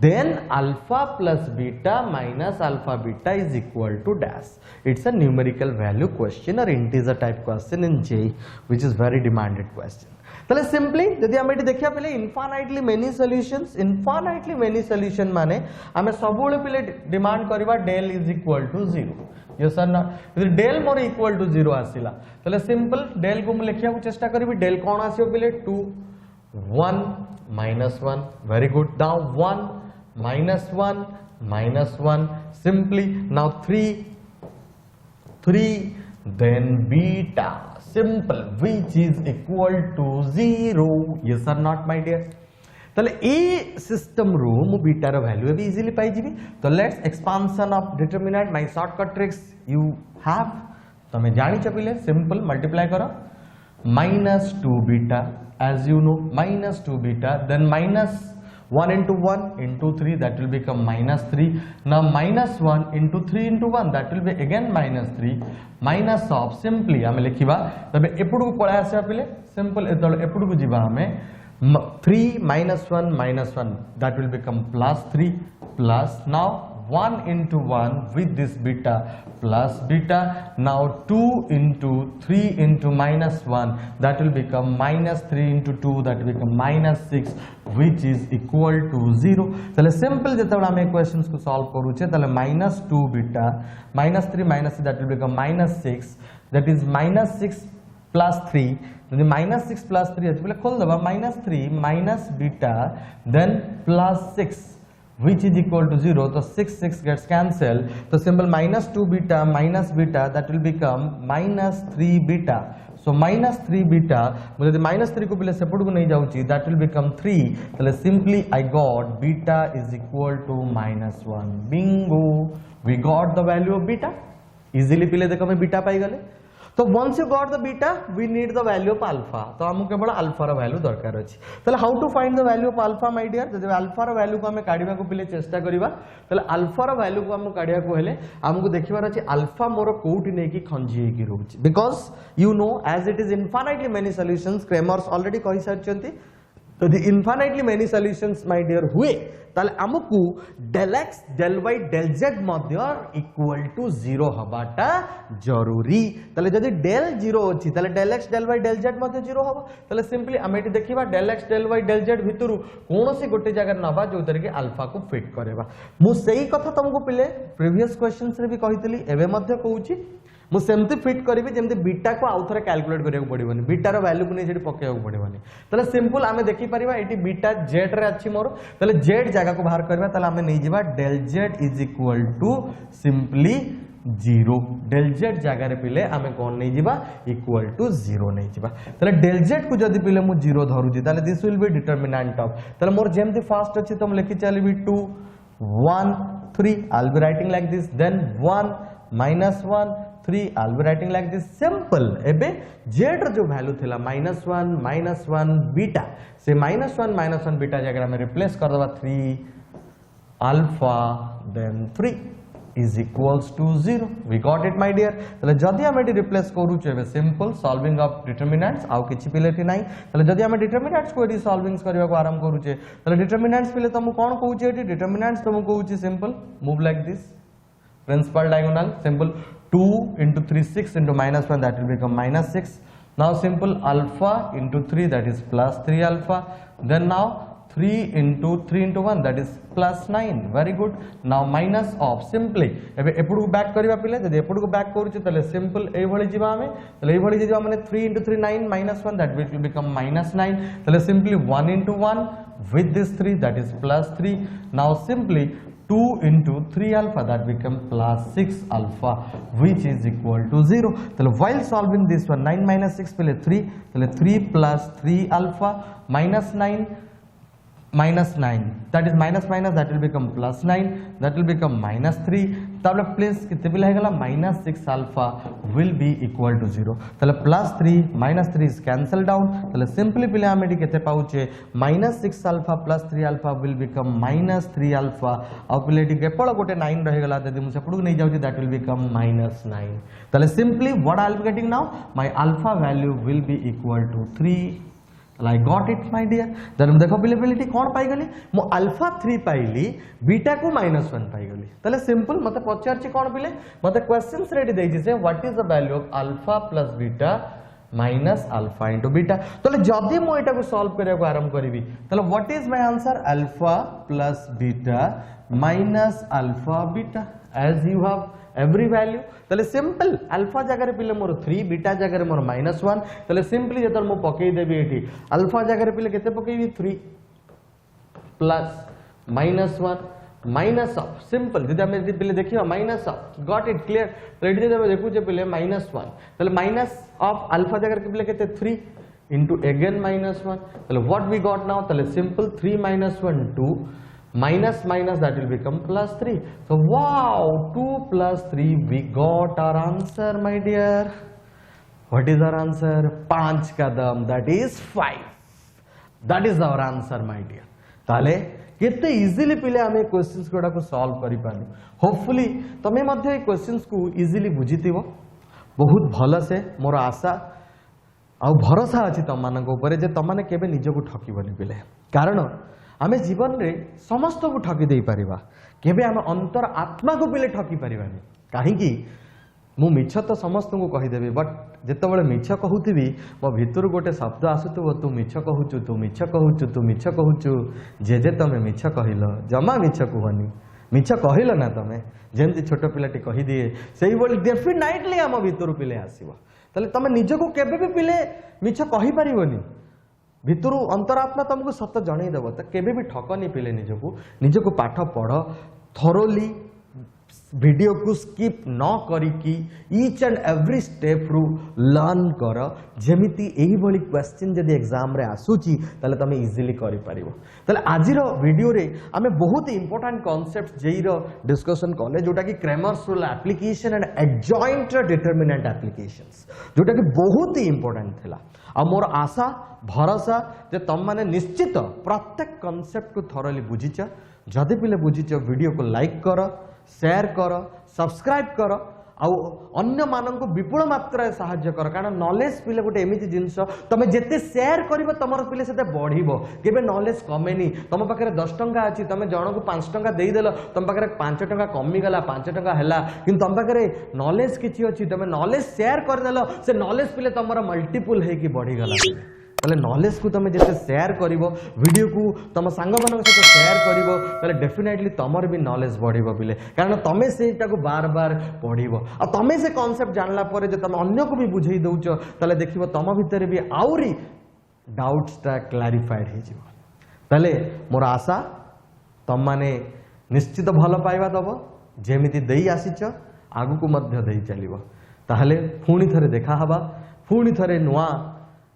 then alpha plus beta minus alpha beta is equal to dash it's a numerical value question or integer type question in J which is very demanded question तले सिंपली यदि हम एटी देखिया पले इनफाइनाइटली मेनी सॉल्यूशन माने हमें सबुले पले डिमांड करबा del is equal to 0 yes sir ना यदि डेल मोर इक्वल टू 0 आसीला तले सिंपल डेल को हम लिखिया को चेष्टा करबी डेल कोन आसीओ पले 2 1 -1 very good now 1 -1 simply now 3 then beta simple which is equal to 0 yes or not my dear तले ए सिस्टम रो मु बीटा रो वैल्यू भी इजीली पाई जीबी तो let's expansion of determinant my shortcut tricks you have तमे जानि छपिले सिंपल मल्टीप्लाई करो -2 beta as you know -2 beta then 1 into 1 into 3 that will become minus 3. Now minus 1 into 3 into 1 that will be again minus 3 minus of simply आमे लिखिबा तबे एपुड को पळा आसे पिले सिंपल एतळ एपुड को जिबा हमें 3 minus 1 that will become plus 3 plus now 1 into 1 with this beta plus beta. Now 2 into 3 into minus 1 that will become minus 3 into 2 that will become minus 6 which is equal to 0. तले simple जेतबे हम equations को solve करूचे तले minus 2 beta minus 3 minus 3 that will become minus 6 that is minus 6 plus 3 then minus 6 plus 3 है तो खोल दबा minus 3 minus beta then plus 6 which is equal to 0. So 6 gets cancelled. So simple minus 2 beta minus beta that will become minus 3 beta. So minus 3 beta मुझे minus 3 को पहले सेपरेट को नहीं जाऊँगी that will become 3. So simply I got beta is equal to minus 1. Bingo! We got the value of beta. Easily पहले देखो मैं beta पाई गले. तो once you got the beta we need the value of alpha. तो हमको केवल alpha रा value दरकार अछि. तले how to find the value of alpha my dear? जब alpha रा value को हमें काढिबा को पहिले चेष्टा करिबा तले alpha रा value को हम काढिया को हेले हमको देखिबार अछि alpha मोर कोउटी नै की खंजी की रहउछि because you know as it is infinitely many solutions Kramer's already कहि सारचंती. तो the infinitely many solutions my dear हुए ताले हमकु del x del y del z मध्य इक्वल टू 0 हबाटा जरूरी. ताले जदि del 0 अछि ताले del x del y del z मध्य 0 हबो. ताले सिंपली हम एटी देखिबा del x del y del z भितरु कोनोसी गोटे जगह नबा जो तरे के अल्फा को फिट करेबा. मु सेही कथा तुमको पिले प्रीवियस क्वेश्चंस रे भी कहितली एबे मध्य कहूची मु सेमती फिट करिबी जेमती बीटा को आउ थरे कैलकुलेट करिया पड़िबनी बीटा रो वैल्यू को नै जेडी पकेया पड़िबनी. तले सिंपल आमे देखि परिबा एटी बीटा z रे अछि मोर तले z जगह को बाहर करबा तले आमे नै जिबा del z is equal to simply 0. del z जगह रे पिले आमे कोन नै जिबा इक्वल टू 0 नै जिबा. तले del z को जदी पिले मु 0 धरु जी तले this will be determinant of तले मोर जेमती फास्ट अछि तुम लिखि चलीबी 2 1 3 I'll be writing like this then 1 minus 1 3 I'll be writing like this simple. एबे z जो वैल्यू थिला -1 बीटा से -1 बीटा जगह में रिप्लेस कर दबा 3 alpha then 3 is equals to 0. We got it my dear. तले जदी हम एटी रिप्लेस करू छेबे सिंपल सॉल्विंग ऑफ डिटरमिनेंट्स आउ किछि पिलेटी नाही. तले जदी हम डिटरमिनेंट्स को एटी सॉल्विंग्स करबा को आरंभ करू छे तले डिटरमिनेंट्स पिले तुम कोन कहू छे एटी डिटरमिनेंट्स तुम कहू छे simple move like this principle diagonal simple 2 into 3 6 into minus 1 that will become minus 6. Now simple alpha into 3 that is plus 3 alpha. Then now 3 into 1 that is plus 9. Very good. Now minus of simply एबे एपुड को बैक करिबा पिले जदि एपुड को बैक करू छी तले सिंपल एई भली जिबा हमें तले एई भली जिबा माने 3 into 3 9 minus 1 that will become minus 9. तले simply 1 into 1 with this 3 that is plus 3. Now simply 2 into 3 alpha that become plus 6 alpha which is equal to 0. So while solving this one 9 minus 6 पहले 3 पहले 3 plus 3 alpha minus 9 minus 9 that is minus that will become plus 9 that will become minus 3 तब प्लेस कितने पिले हेगला minus 6 alpha will be equal to 0. तले plus 3 minus 3 is cancel down तले simply पिले हम एटी केते पाउचे minus 6 alpha plus 3 alpha will become minus 3 alpha और पिले एटी केवल गोटे 9 रहेगला यदि मु सेपडू नहीं जाउची that will become minus 9. तले simply what I will be getting now my alpha value will be equal to 3. I got it my dear. then देखो प्रोबेबिलिटी कौन पाई गली मु अल्फा 3 पाइली बीटा को -1 पाई गली तले सिंपल मते पचारची कौन पिले मते क्वेश्चंस रेडी देछि से what is the value of alpha plus beta minus alpha into beta. तले जदी मु एटा को सॉल्व करिया को आरंभ करिवि तले what is my answer alpha plus beta minus alpha beta as you have every value. तले सिंपल अल्फा जगह रे पिले मोर 3 बीटा जगह रे मोर -1 तले सिंपली जतल मु पकई देबी एठी अल्फा जगह रे पिले केते पकईबी 3 प्लस -1 माइनस ऑफ सिंपल जदि हम पिले देखिबा minus of got it clear ready जदि हम देखु जे पिले -1 तले माइनस ऑफ अल्फा जगह रे पिले केते 3 into again -1 तले what we got now तले simple 3 - 1 2 minus that will become plus 3. So wow 2 plus 3 we got our answer my dear. What is our answer? 5 kadam that is 5. That is our answer my dear. ताले केते इजीली पिले आम क्वेश्चंस गुड़ा को सॉल्व करि पारु होपफुली तमे मध्ये क्वेश्चंस को इजीली बुझिथिबो बहुत भल से मोर आशा आ भरोसा अछि तम मानक ऊपर जे तम माने केबे निजको ठकिबनी पिले कारण आमे जीवन रे समस्त को ठकी देई परिबा केबे आम अंतर आत्मा को पिले ठकी परिबानी काहे कि मु मिछ तो समस्त को कहि देबी बट जेतेबेले मिछ कहूथिबी मो भितर गोटे शब्द आसुथबो तू मिछ कहूचु तू मिछ कहूचु तू मिछ कहूचु जे तमे मिछ कहिलो जमा मिछ कुहनी मिछ कहिलो ना तमे जेमती छोट पिलाटी कहि दिए सेही बोली डेफिनेटली आम भितर पिले आसीबो तले तमे निजको केबे भी पिले मिछ कहि परिबोनी भितर अंतरात्मा तुमको सत जणई देव तो केबे भी ठकनी पिले निजको पाठ पढ़ थरोली वीडियो को स्किप न करिकी ईच एंड एवरी स्टेप रु लर्न कर जेमिति एही भली क्वेश्चन जदि एग्जाम रे आसुची तले तमे इजीली करि परिबो तले आजिरो वीडियो रे आमे बहुत इंपोर्टेंट कांसेप्ट जेई रो डिस्कशन कले जोटा कि Cramer's rule application and adjoint determinant applications जोटा कि बहुत ही इंपोर्टेंट थिला आ मोर आशा भरोसा जे तम माने निश्चित प्रत्येक कांसेप्ट को थोरली बुझिछ जदि पिले बुझिछ वीडियो को लाइक कर शेयर कर सब्सक्राइब कर आउ अन्य मानक विपुल मात्रा साहाय्य कर कारण नॉलेज पिले गोटे एमिति जिनस तमे जेते शेयर करिवो तमर पिले सेते बढ़िबो केबे नॉलेज कमेनी तम पाखरे 10 टंका अछि तमे जणको 5 टंका देई देलो तम पाखरे 5 टंका कमी गला 5 टंका हैला किंतु तम पाखरे नॉलेज किछि अछि तमे नॉलेज शेयर कर देलो से नॉलेज पिले तमर मल्टीपल हे कि बढ़ी गला तले नॉलेज को तमे जते शेयर करिवो वीडियो को तम सांग मानक सहित शेयर करिवो तले डेफिनेटली तमर भी नॉलेज बढ़िबो बिले कारण तमे सेटा को बार बार पढिबो आ तमे से कांसेप्ट जानला परे जे तमे अन्य को भी बुझेई दउचो तले देखिबो तम भितर भी आउरी डाउट्स ता क्लैरिफाइड हे जिवो तले मोर आशा तम माने निश्चित भलो पाइबा दबो जेमिति देई आसीच आगु को मध्य देई चलिबो ताहले पुणी थरे देखा हबा पुणी थरे नुआ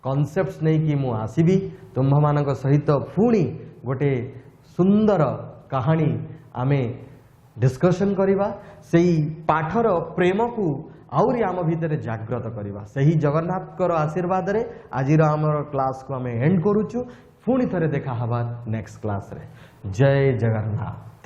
कॉन्सेप्ट्स नहीं कि मु आसीबी तुम्भ मानक सहित पुणी गोटे सुंदर कहानी आमे डिस्कशन करिबा सेही पाठर प्रेम को आउरी आम भितर जागृत करिबा सेही जगन्नाथ कर आशीर्वाद रे आजिर आमर क्लास को आमे एंड करूछु पुणी थरे देखा हबा नेक्स्ट क्लास रे जय जगन्नाथ।